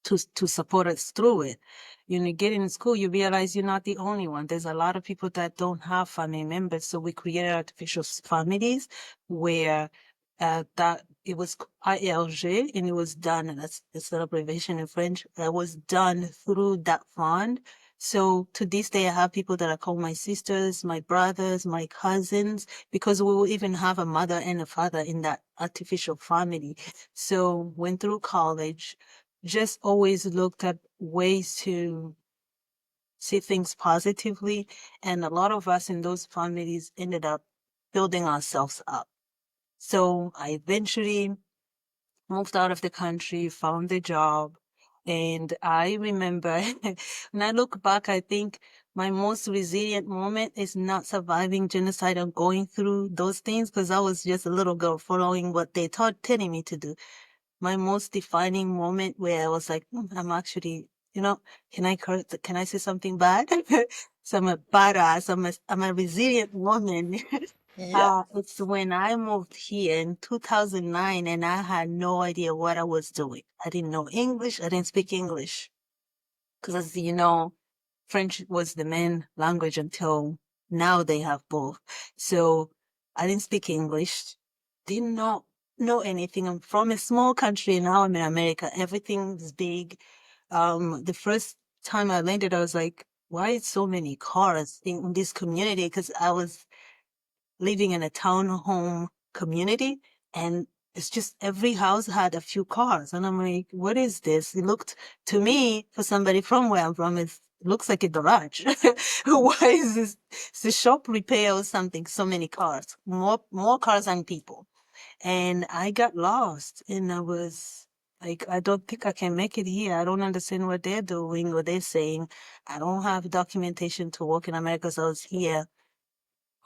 to support us through it. You get in school, you realize you're not the only one. There's a lot of people that don't have family members. So we created artificial families where that it was ILG, and it was done, and that's an abbreviation in French, that was done through that fund. So to this day, I have people that I call my sisters, my brothers, my cousins, because we will even have a mother and a father in that artificial family. So went through college, just always looked at ways to see things positively. And a lot of us in those families ended up building ourselves up. So I eventually moved out of the country, found a job. And I remember when I look back, I think my most resilient moment is not surviving genocide or going through those things, because I was just a little girl following what they telling me to do. My most defining moment where I was like, I'm actually, can I curse? Can I say something bad? So I'm a badass. I'm a resilient woman. Yeah. It's when I moved here in 2009, and I had no idea what I was doing. I didn't know English. I didn't speak English because, as you know, French was the main language until now they have both. So I didn't speak English, didn't know anything. I'm from a small country, and now I'm in America. Everything's big. The first time I landed, I was like, why is so many cars in this community? Because I was living in a townhome community, and it's just every house had a few cars. And I'm like, what is this? It looked to me, for somebody from where I'm from, it looks like a garage. Why is this? It's a shop repair or something. So many cars, more cars than people. And I got lost, and I was like, I don't think I can make it here. I don't understand what they're doing or they're saying. I don't have documentation to work in America, so I was here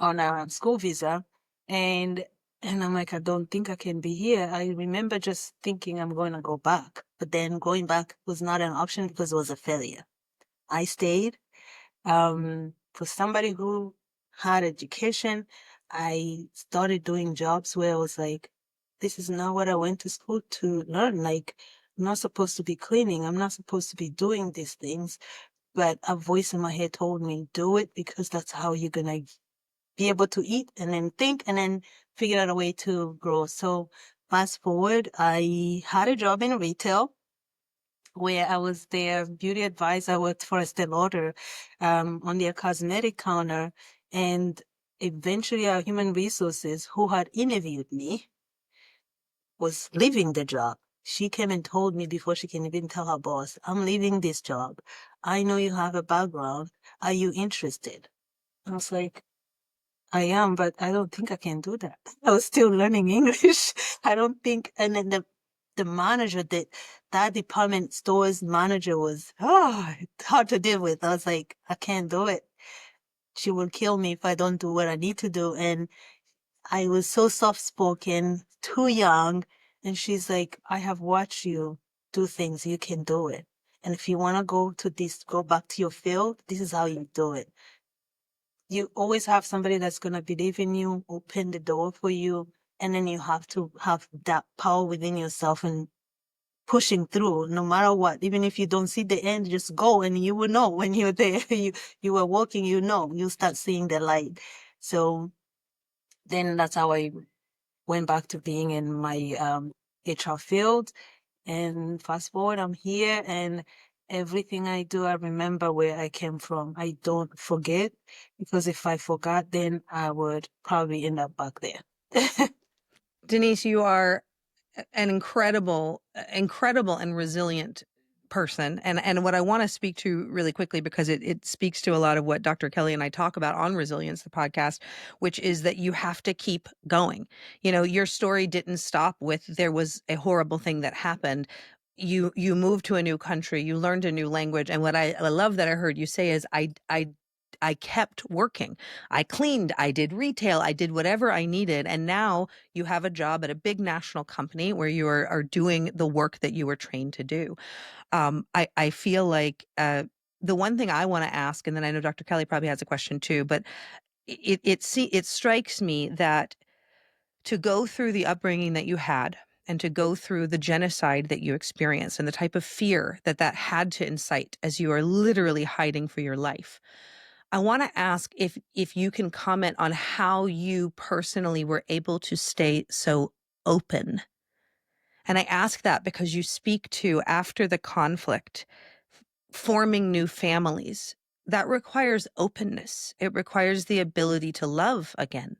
on a school visa. And I'm like, I don't think I can be here. I remember just thinking I'm going to go back. But then going back was not an option because it was a failure. I stayed. For somebody who had education, I started doing jobs where I was like, this is not what I went to school to learn. Like, I'm not supposed to be cleaning. I'm not supposed to be doing these things. But a voice in my head told me, do it, because that's how you're going to be able to eat and then think and then figure out a way to grow. So fast forward, I had a job in retail where I was their beauty advisor. I worked for Estee Lauder on their cosmetic counter. And eventually our human resources who had interviewed me was leaving the job. She came and told me before she can even tell her boss, I'm leaving this job. I know you have a background. Are you interested? I was like, I am, but I don't think I can do that. I was still learning English. I don't think, and then the manager, that department store's manager was, it's hard to deal with. I was like, I can't do it. She will kill me if I don't do what I need to do. And I was so soft-spoken, too young. And she's like, I have watched you do things. You can do it. And if you want to go back to your field, this is how you do it. You always have somebody that's going to believe in you, open the door for you. And then you have to have that power within yourself and pushing through no matter what. Even if you don't see the end, just go and you will know when you're there. You are walking, you start seeing the light. So then that's how I went back to being in my HR field. And fast forward, I'm here, and everything I do, I remember where I came from. I don't forget, because if I forgot, then I would probably end up back there. Denise, you are an incredible and resilient person. And what I want to speak to really quickly, because it speaks to a lot of what Dr. Kelly and I talk about on Resilience, the podcast, which is that you have to keep going. You know, your story didn't stop with there was a horrible thing that happened. You moved to a new country, you learned a new language. And what I love that I heard you say is I kept working. I cleaned, I did retail, I did whatever I needed. And now you have a job at a big national company where you are doing the work that you were trained to do. I feel like the one thing I want to ask, and then I know Dr. Kelly probably has a question too, but it strikes me that to go through the upbringing that you had and to go through the genocide that you experienced and the type of fear that had to incite as you are literally hiding for your life. I want to ask if you can comment on how you personally were able to stay so open. And I ask that because you speak to, after the conflict, forming new families. That requires openness. It requires the ability to love again.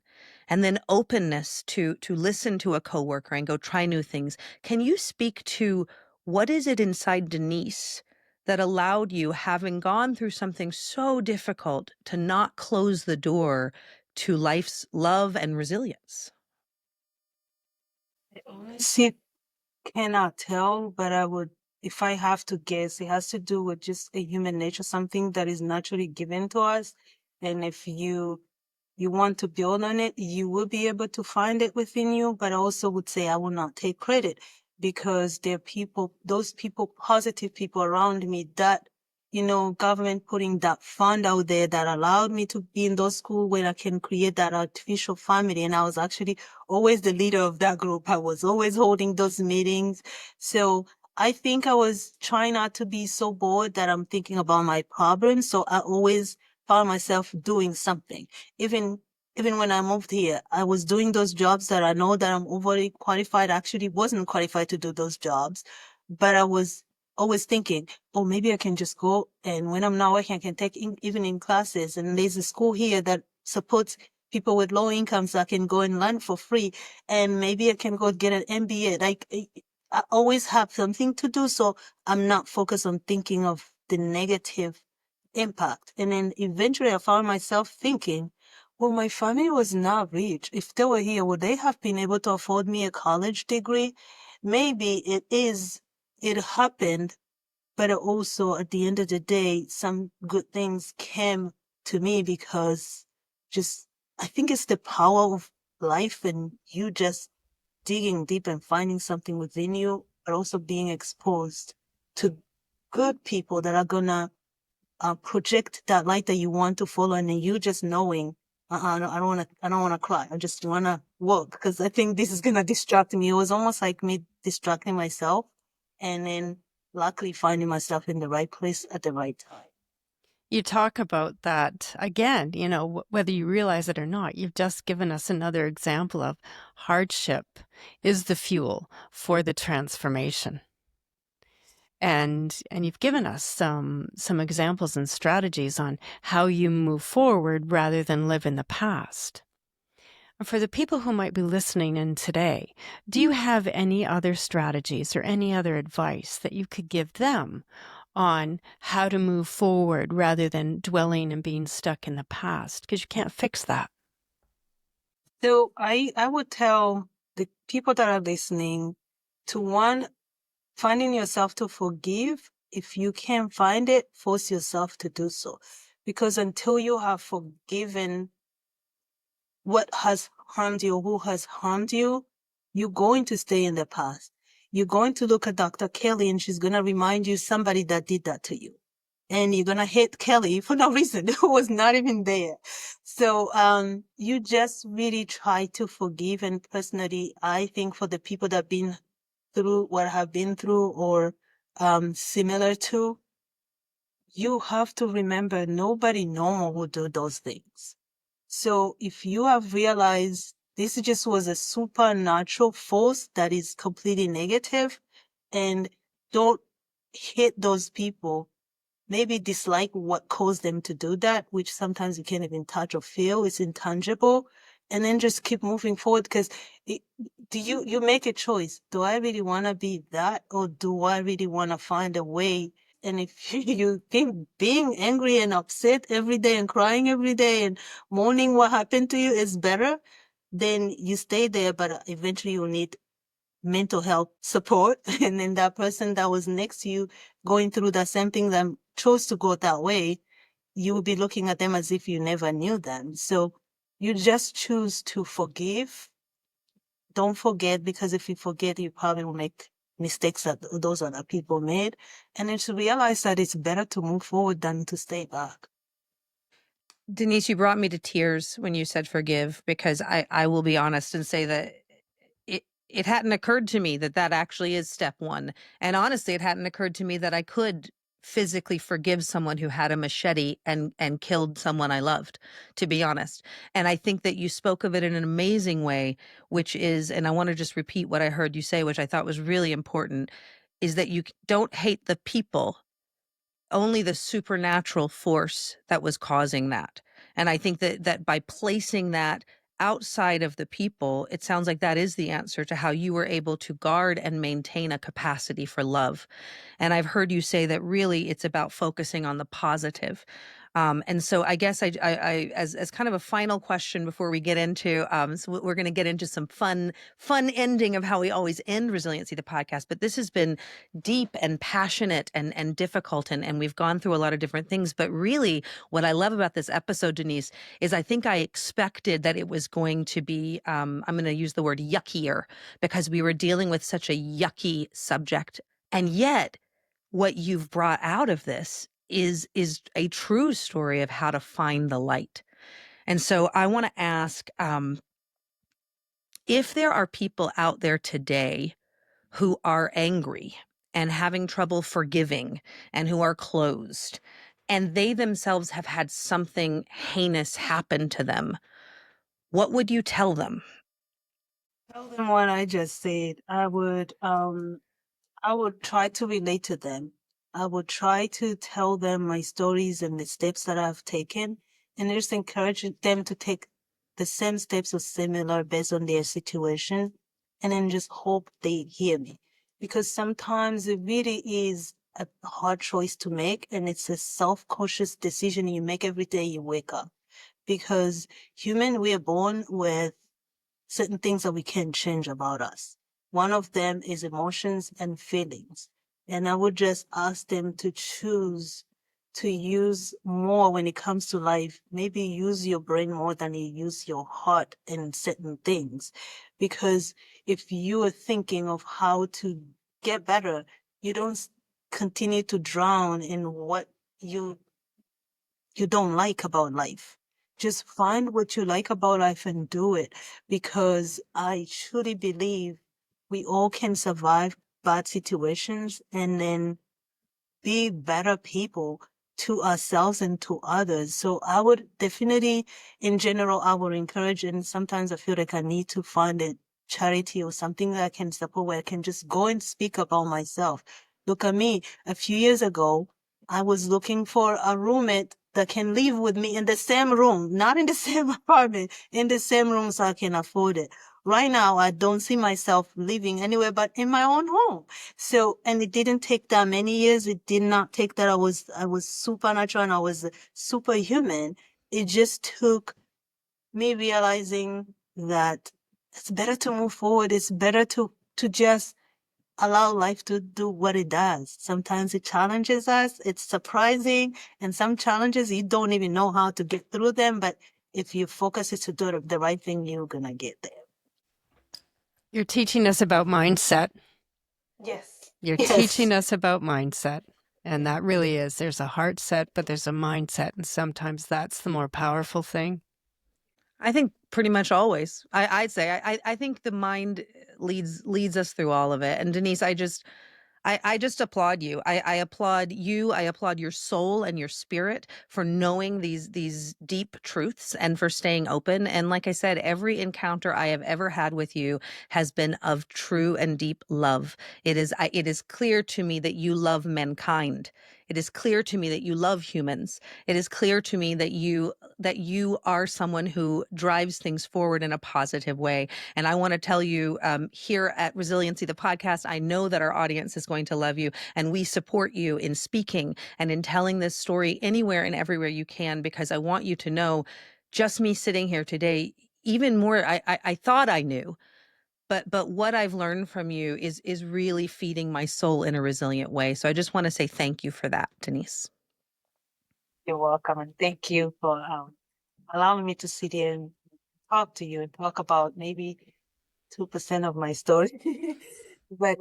And then openness to listen to a coworker and go try new things. Can you speak to what is it inside Denise that allowed you, having gone through something so difficult, to not close the door to life's love and resilience? I honestly cannot tell, but if I have to guess, it has to do with just a human nature, something that is naturally given to us. And if you want to build on it, you will be able to find it within you. But I also would say I will not take credit, because there are those people, positive people around me that, government putting that fund out there that allowed me to be in those schools where I can create that artificial family. And I was actually always the leader of that group. I was always holding those meetings. So I think I was trying not to be so bored that I'm thinking about my problems. So I always found myself doing something. Even when I moved here, I was doing those jobs that I know that I'm overly qualified. I actually wasn't qualified to do those jobs, but I was always thinking, oh, maybe I can just go. And when I'm not working, I can take evening classes. And there's a school here that supports people with low incomes, so I can go and learn for free. And maybe I can go get an MBA. Like, I always have something to do. So I'm not focused on thinking of the negative impact. And then eventually I found myself thinking, well, my family was not rich. If they were here, would they have been able to afford me a college degree? Maybe it happened, but also at the end of the day, some good things came to me because I think it's the power of life and you just digging deep and finding something within you, but also being exposed to good people that are gonna project that light that you want to follow, and then you just knowing, I don't want to cry. I just want to work, because I think this is gonna distract me. It was almost like me distracting myself, and then luckily finding myself in the right place at the right time. You talk about that again, whether you realize it or not. You've just given us another example of hardship is the fuel for the transformation. And you've given us some examples and strategies on how you move forward rather than live in the past. For the people who might be listening in today, do you have any other strategies or any other advice that you could give them on how to move forward rather than dwelling and being stuck in the past? Because you can't fix that. So I would tell the people that are listening to, one, finding yourself to forgive. If you can't find it, force yourself to do so. Because until you have forgiven what has harmed you, who has harmed you, you're going to stay in the past. You're going to look at Dr. Kelly and she's going to remind you somebody that did that to you. And you're going to hate Kelly for no reason, who was not even there. So you just really try to forgive. And personally, I think for the people that have been through what I've been through or similar to, you have to remember nobody normal would do those things. So if you have realized this just was a supernatural force that is completely negative, and don't hate those people, maybe dislike what caused them to do that, which sometimes you can't even touch or feel, it's intangible, and then just keep moving forward. Because you make a choice. Do I really want to be that, or do I really want to find a way? And if you think being angry and upset every day and crying every day and mourning what happened to you is better, then you stay there, but eventually you'll need mental health support. And then that person that was next to you going through the same thing that chose to go that way, you will be looking at them as if you never knew them. So you just choose to forgive. Don't forget, because if you forget, you probably will make mistakes that those other people made. And then to realize that it's better to move forward than to stay back. Denise, you brought me to tears when you said forgive, because I will be honest and say that it hadn't occurred to me that that actually is step one. And honestly, it hadn't occurred to me that I could physically forgive someone who had a machete and killed someone I loved, to be honest. And I think that you spoke of it in an amazing way, which is, and I want to just repeat what I heard you say, which I thought was really important, is that you don't hate the people, only the supernatural force that was causing that. And I think that by placing that outside of the people, it sounds like that is the answer to how you were able to guard and maintain a capacity for love. And I've heard you say that really it's about focusing on the positive. And so I guess as kind of a final question before we get into, so we're going to get into some fun ending of how we always end Resiliency, the podcast. But this has been deep and passionate and difficult, and we've gone through a lot of different things. But really, what I love about this episode, Denise, is I think I expected that it was going to be, I'm going to use the word yuckier, because we were dealing with such a yucky subject. And yet, what you've brought out of this is a true story of how to find the light. And so I want to ask, if there are people out there today who are angry and having trouble forgiving and who are closed, and they themselves have had something heinous happen to them, what would you tell them? Tell them what I just said. I would try to relate to them. I would try to tell them my stories and the steps that I've taken, and just encourage them to take the same steps or similar based on their situation, and then just hope they hear me. Because sometimes it really is a hard choice to make, and it's a self-conscious decision you make every day you wake up. Because we are born with certain things that we can't change about us. One of them is emotions and feelings. And I would just ask them to choose to use more when it comes to life. Maybe use your brain more than you use your heart in certain things. Because if you are thinking of how to get better, you don't continue to drown in what you don't like about life. Just find what you like about life and do it, because I truly believe we all can survive bad situations and then be better people to ourselves and to others. So I would definitely, in general, I would encourage, and sometimes I feel like I need to find a charity or something that I can support where I can just go and speak about myself. Look at me. A few years ago, I was looking for a roommate that can live with me in the same room, not in the same apartment, in the same room so I can afford it. Right now, I don't see myself living anywhere but in my own home. So, and it didn't take that many years. It did not take that I was supernatural and I was superhuman. It just took me realizing that it's better to move forward. It's better to just allow life to do what it does. Sometimes it challenges us. It's surprising. And some challenges, you don't even know how to get through them. But if you focus it to do the right thing, you're going to get there. You're teaching us about mindset. Yes. You're Yes. teaching us about mindset. And that really is, there's a heart set, but there's a mindset. And sometimes that's the more powerful thing. I think pretty much always. I'd say I think the mind leads us through all of it. And Denise, I just applaud you. I applaud you. I applaud your soul and your spirit for knowing these deep truths and for staying open. And like I said, every encounter I have ever had with you has been of true and deep love. It is clear to me that you love mankind. It is clear to me that you love humans. It is clear to me that you are someone who drives things forward in a positive way. And I want to tell you here at Resiliency, the podcast, I know that our audience is going to love you, and we support you in speaking and in telling this story anywhere and everywhere you can, because I want you to know, just me sitting here today, even more, I thought I knew, but what I've learned from you is really feeding my soul in a resilient way. So I just want to say thank you for that, Denise. You're welcome. And thank you for allowing me to sit here and talk to you and talk about maybe 2% of my story. But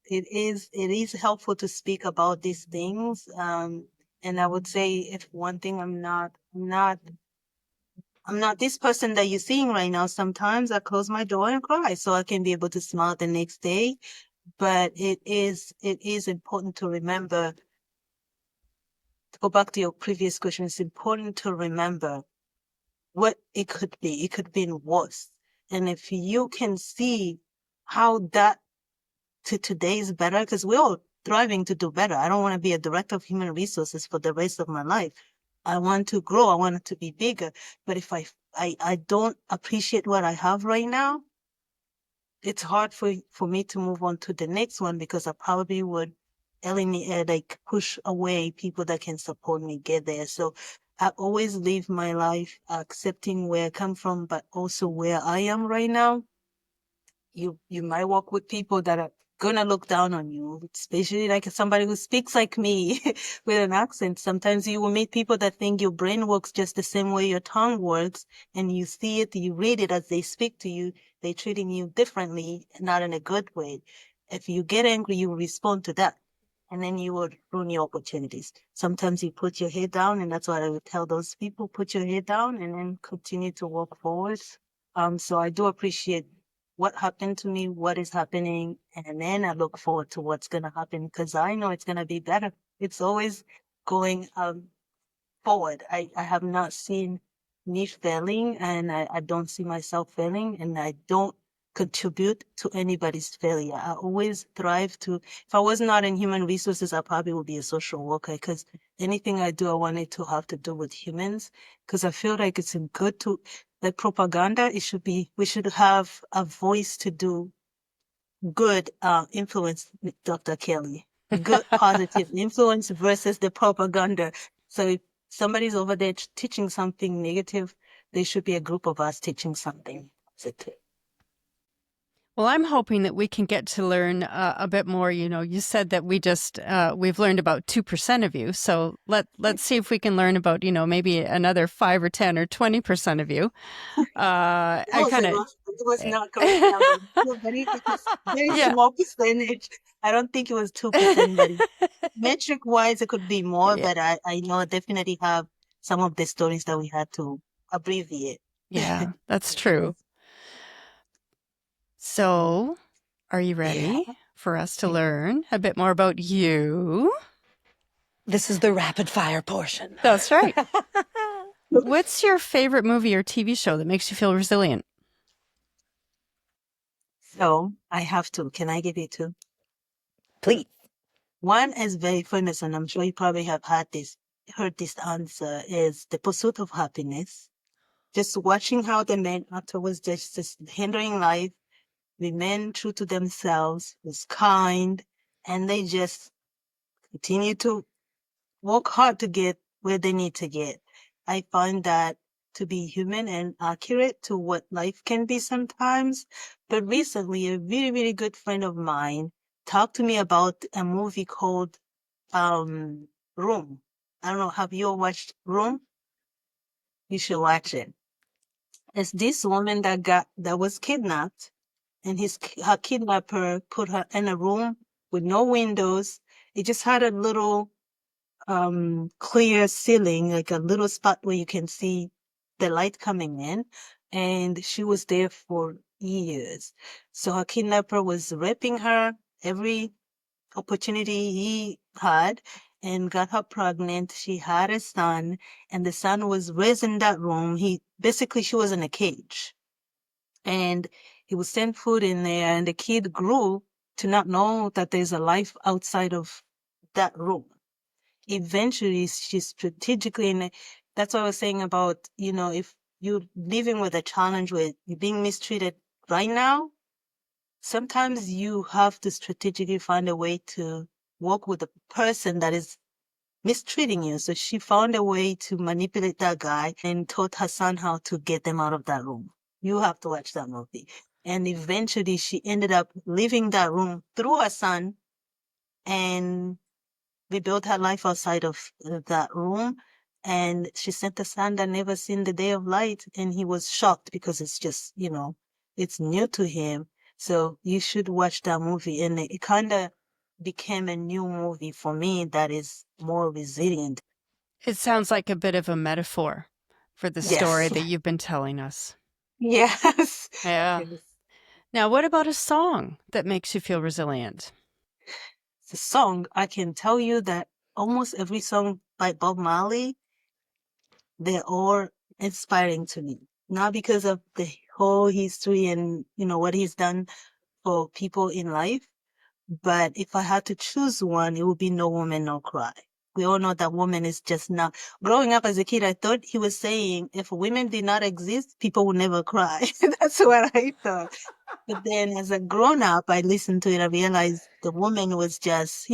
it is helpful to speak about these things. And I would say, if one thing, I'm not this person that you're seeing right now. Sometimes I close my door and cry so I can be able to smile the next day. But it is important to remember, to go back to your previous question, it's important to remember what it could be. It could be worse. And if you can see how that to today is better, because we're all thriving to do better. I don't want to be a director of human resources for the rest of my life. I want to grow. I want it to be bigger. But if I don't appreciate what I have right now, it's hard for me to move on to the next one, because I probably would eliminate, like push away people that can support me get there. So I always live my life accepting where I come from, but also where I am right now. You might work with people that are gonna look down on you, especially like somebody who speaks like me with an accent. Sometimes you will meet people that think your brain works just the same way your tongue works, and you see it, you read it as they speak to you. They're treating you differently, not in a good way. If you get angry, you respond to that, and then you would ruin your opportunities. Sometimes you put your head down, and that's what I would tell those people: put your head down and then continue to walk forward. So I do appreciate what happened to me, what is happening, and then I look forward to what's going to happen, because I know it's going to be better. It's always going forward. I have not seen me failing, and I don't see myself failing, and I don't contribute to anybody's failure. I always thrive to, if I was not in human resources, I probably would be a social worker, because anything I do, I want it to have to do with humans, because I feel like it's good to, like propaganda, we should have a voice to do good influence, Dr. Kelly. Good positive influence versus the propaganda. So if somebody's over there teaching something negative, there should be a group of us teaching something positive. Well, I'm hoping that we can get to learn a bit more. You know, you said that we've learned about 2% of you. So let's see if we can learn about, maybe another 5 or 10 or 20% of you. It was not correct number. Very Yeah. small percentage. I don't think it was 2%, but metric wise, it could be more, Yeah. but I know I definitely have some of the stories that we had to abbreviate. Yeah, that's true. So, are you ready for us to learn a bit more about you? This is the rapid fire portion. That's right. What's your favorite movie or TV show that makes you feel resilient? So I have to. Can I give you two? Please. One is very famous, and I'm sure you probably have heard this answer, is The Pursuit of Happiness. Just watching how the main actor was just handling life, remain true to themselves, was kind, and they just continue to work hard to get where they need to get. I find that to be human and accurate to what life can be sometimes. But recently, a really, really good friend of mine talked to me about a movie called Room. I don't know, have you all watched Room? You should watch it. It's this woman that was kidnapped, and her kidnapper put her in a room with no windows. It just had a little clear ceiling, like a little spot where you can see the light coming in. And she was there for years. So her kidnapper was raping her every opportunity he had and got her pregnant. She had a son, and the son was raised in that room. She was in a cage, and he would send food in there, and the kid grew to not know that there's a life outside of that room. Eventually, she strategically, and that's what I was saying about, if you're living with a challenge where you're being mistreated right now, sometimes you have to strategically find a way to work with the person that is mistreating you. So she found a way to manipulate that guy and taught her son how to get them out of that room. You have to watch that movie. And eventually she ended up leaving that room through her son and rebuilt her life outside of that room. And she sent a son that never seen the day of light. And he was shocked because it's just, it's new to him. So you should watch that movie. And it kind of became a new movie for me that is more resilient. It sounds like a bit of a metaphor for the story Yes. that you've been telling us. Yes. Yeah. Yes. Now, what about a song that makes you feel resilient? The song, I can tell you that almost every song by Bob Marley, they're all inspiring to me. Not because of the whole history and, what he's done for people in life, but if I had to choose one, it would be No Woman, No Cry. We all know that woman is just not. Growing up as a kid, I thought he was saying if women did not exist, people would never cry. That's what I thought. But then as a grown up, I listened to it. I realized the woman was just,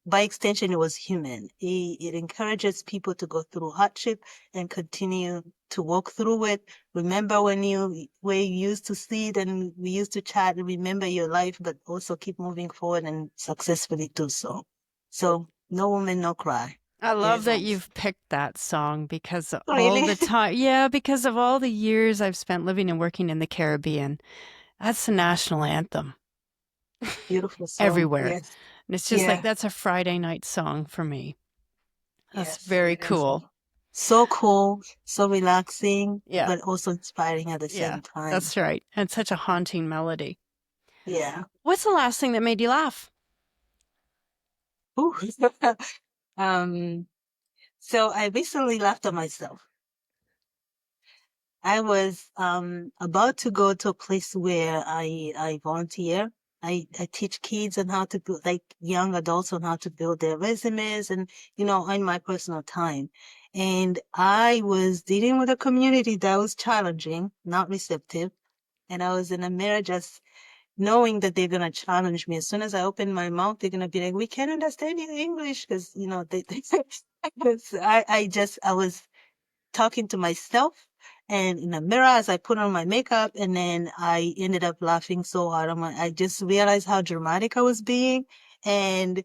by extension, it was human. It encourages people to go through hardship and continue to walk through it. Remember where you used to sit and we used to chat and remember your life, but also keep moving forward and successfully do so. So, No Woman, No Cry. I love Very that nice. you've picked that song because all Really? the time, yeah, because of all the years I've spent living and working in the Caribbean. That's the national anthem Beautiful song. everywhere. Yes. And it's just like, Yeah. that's a Friday night song for me. That's Yes, very it is. cool. So cool, so relaxing, Yeah. but also inspiring at the Yeah, same time. that's right. And such a haunting melody. Yeah. What's the last thing that made you laugh? Ooh. um, so I recently laughed at myself. I was about to go to a place where I volunteer. I teach kids on how to build, like young adults on how to build their resumes and, in my personal time. And I was dealing with a community that was challenging, not receptive. And I was in a mirror just knowing that they're going to challenge me. As soon as I open my mouth, they're going to be like, we can't understand your English. Cause, I was talking to myself and in the mirror as I put on my makeup, and then I ended up laughing so hard. I just realized how dramatic I was being and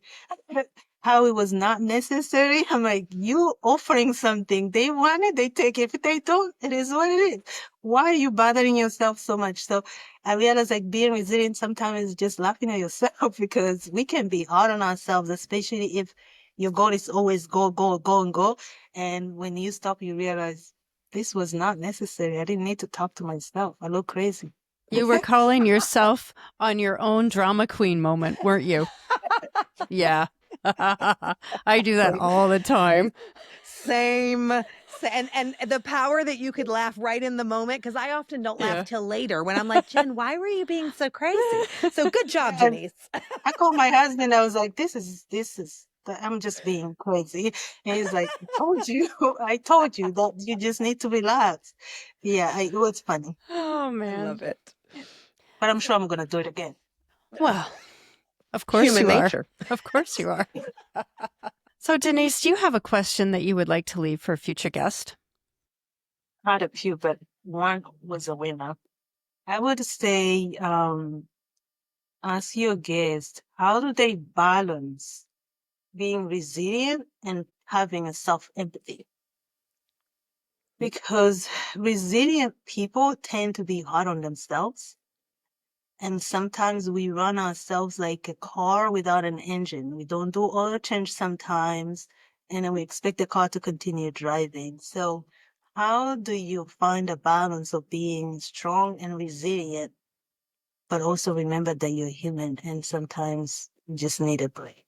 how it was not necessary. I'm like, you offering something. They want it, they take it. If they don't, it is what it is. Why are you bothering yourself so much? So I realized like being resilient sometimes is just laughing at yourself because we can be hard on ourselves, especially if your goal is always go, go, go, and go. And when you stop, you realize this was not necessary. I didn't need to talk to myself. I look crazy. You were calling yourself on your own drama queen moment, weren't you? Yeah. I do that all the time. Same, and the power that you could laugh right in the moment, because I often don't laugh Yeah. till later when I'm like, Jenn, why were you being so crazy? So good job, And Denise. I called my husband. I was like, I'm just being crazy. And he's like, I told you that you just need to relax. Yeah, it was funny, Oh I man. love it. but I'm sure I'm going to do it again. Well, of course Human you are. nature. Of course you are. So Denise, do you have a question that you would like to leave for a future guest? Not a few, but one was a winner. I would say, ask your guest, how do they balance being resilient and having a self-empathy? Because resilient people tend to be hard on themselves. And sometimes we run ourselves like a car without an engine. We don't do oil change sometimes, and then we expect the car to continue driving. So how do you find a balance of being strong and resilient, but also remember that you're human and sometimes you just need a break?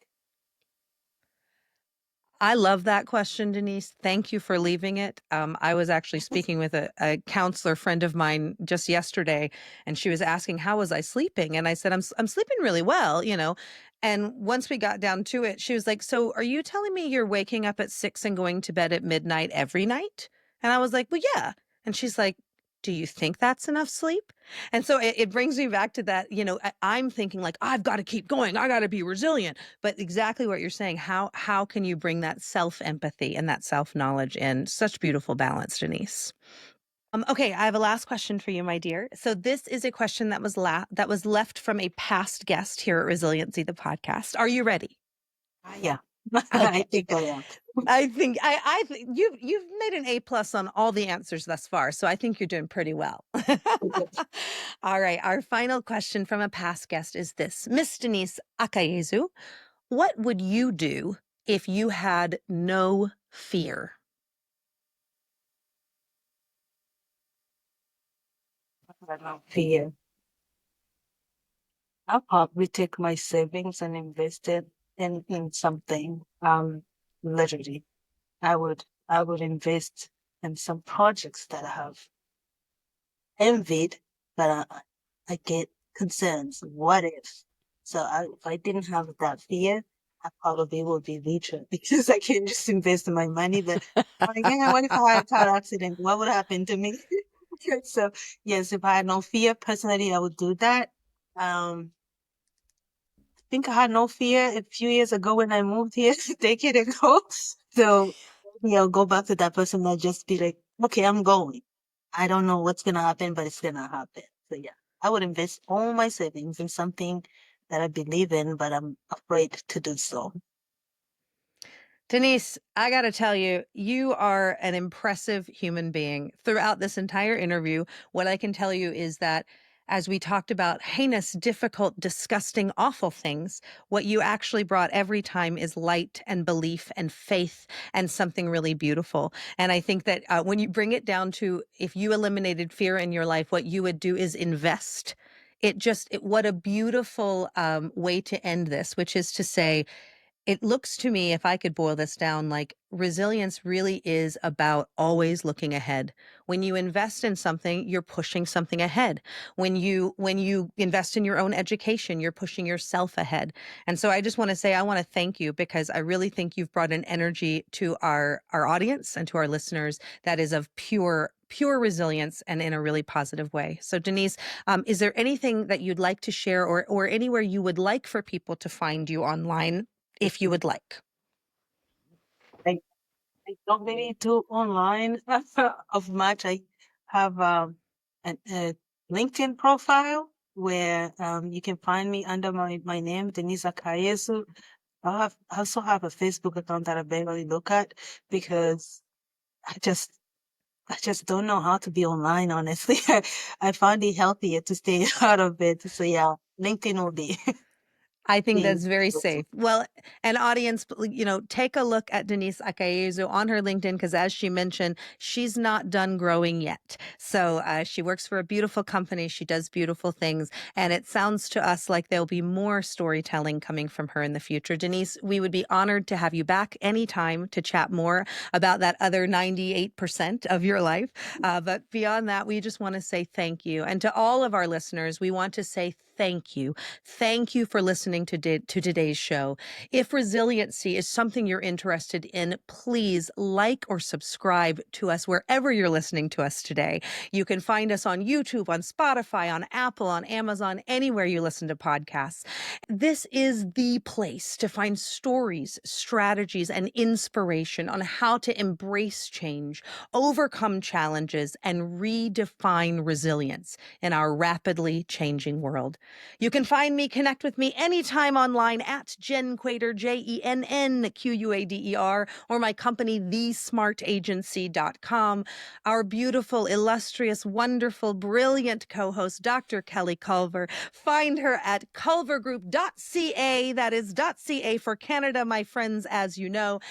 I love that question, Denise. Thank you for leaving it. I was actually speaking with a counselor friend of mine just yesterday, and she was asking, how was I sleeping? And I said, I'm sleeping really well, you know. And once we got down to it, she was like, so are you telling me you're waking up at 6 and going to bed at midnight every night? And I was like, well, yeah. And she's like, do you think that's enough sleep? And so it brings me back to that, you know, I'm thinking like, I've got to keep going. I got to be resilient. But exactly what you're saying, how can you bring that self-empathy and that self-knowledge in? Such beautiful balance, Denise. Okay, I have a last question for you, my dear. So this is a question that was left from a past guest here at Resiliency, the podcast. Are you ready? Yeah, I Okay. think I am. I think I think you've made an A+ on all the answers thus far, so I think you're doing pretty well. All right, our final question from a past guest is this. Miss Denise Akayezu, what would you do if you had no fear? I don't fear. I'll probably take my savings and invest it in something. Literally, I would invest in some projects that I have envied, but I get concerns. What if? So if I didn't have that fear, I probably would be richer because I can just invest my money. But like, yeah, what if I had a car accident? What would happen to me? So yes, if I had no fear, personally, I would do that. Think I had no fear a few years ago when I moved here, a decade ago. So maybe I'll go back to that person and just be like, okay, I'm going. I don't know what's gonna happen, but it's gonna happen. So yeah, I would invest all my savings in something that I believe in, but I'm afraid to do so. Denise, I got to tell you, you are an impressive human being. Throughout this entire interview, what I can tell you is that as we talked about heinous, difficult, disgusting, awful things, what you actually brought every time is light and belief and faith and something really beautiful. And I think that when you bring it down to if you eliminated fear in your life, what you would do is invest. What a beautiful way to end this, which is to say, it looks to me, if I could boil this down, like resilience really is about always looking ahead. When you invest in something, you're pushing something ahead. When you invest in your own education, you're pushing yourself ahead. And so I just want to say I want to thank you because I really think you've brought an energy to our audience and to our listeners that is of pure resilience and in a really positive way. So Denise, is there anything that you'd like to share or anywhere you would like for people to find you online if you would like? I, I don't really do online of much. I have a LinkedIn profile where you can find me under my name, Denise Akayezu. I also have a Facebook account that I barely look at because I just I just don't know how to be online, honestly. I find it healthier to stay out of it. So yeah, LinkedIn will be. I think being that's very able to. safe. Well, an audience, take a look at Denise Akayezu on her LinkedIn, because as she mentioned, she's not done growing yet. So she works for a beautiful company. She does beautiful things. And it sounds to us like there'll be more storytelling coming from her in the future. Denise, we would be honored to have you back anytime to chat more about that other 98% of your life. But beyond that, we just want to say thank you. And to all of our listeners, we want to say thank you. Thank you for listening to today's show. If resiliency is something you're interested in, please like or subscribe to us wherever you're listening to us today. You can find us on YouTube, on Spotify, on Apple, on Amazon, anywhere you listen to podcasts. This is the place to find stories, strategies, and inspiration on how to embrace change, overcome challenges, and redefine resilience in our rapidly changing world. You can find me, connect with me anytime online at Jenn Quader, JENNQUADER, or my company, thesmartagency.com. Our beautiful, illustrious, wonderful, brilliant co-host, Dr. Kelly Culver. Find her at culvergroup.ca. That is .ca for Canada, my friends, as you know,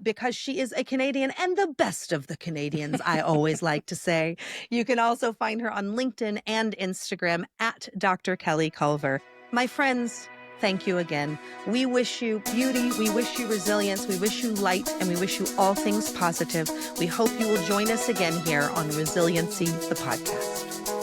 because she is a Canadian and the best of the Canadians, I always like to say. You can also find her on LinkedIn and Instagram at Dr. Kelly Culver. My friends, thank you again. We wish you beauty, we wish you resilience, we wish you light, and we wish you all things positive. We hope you will join us again here on Resiliency, the podcast.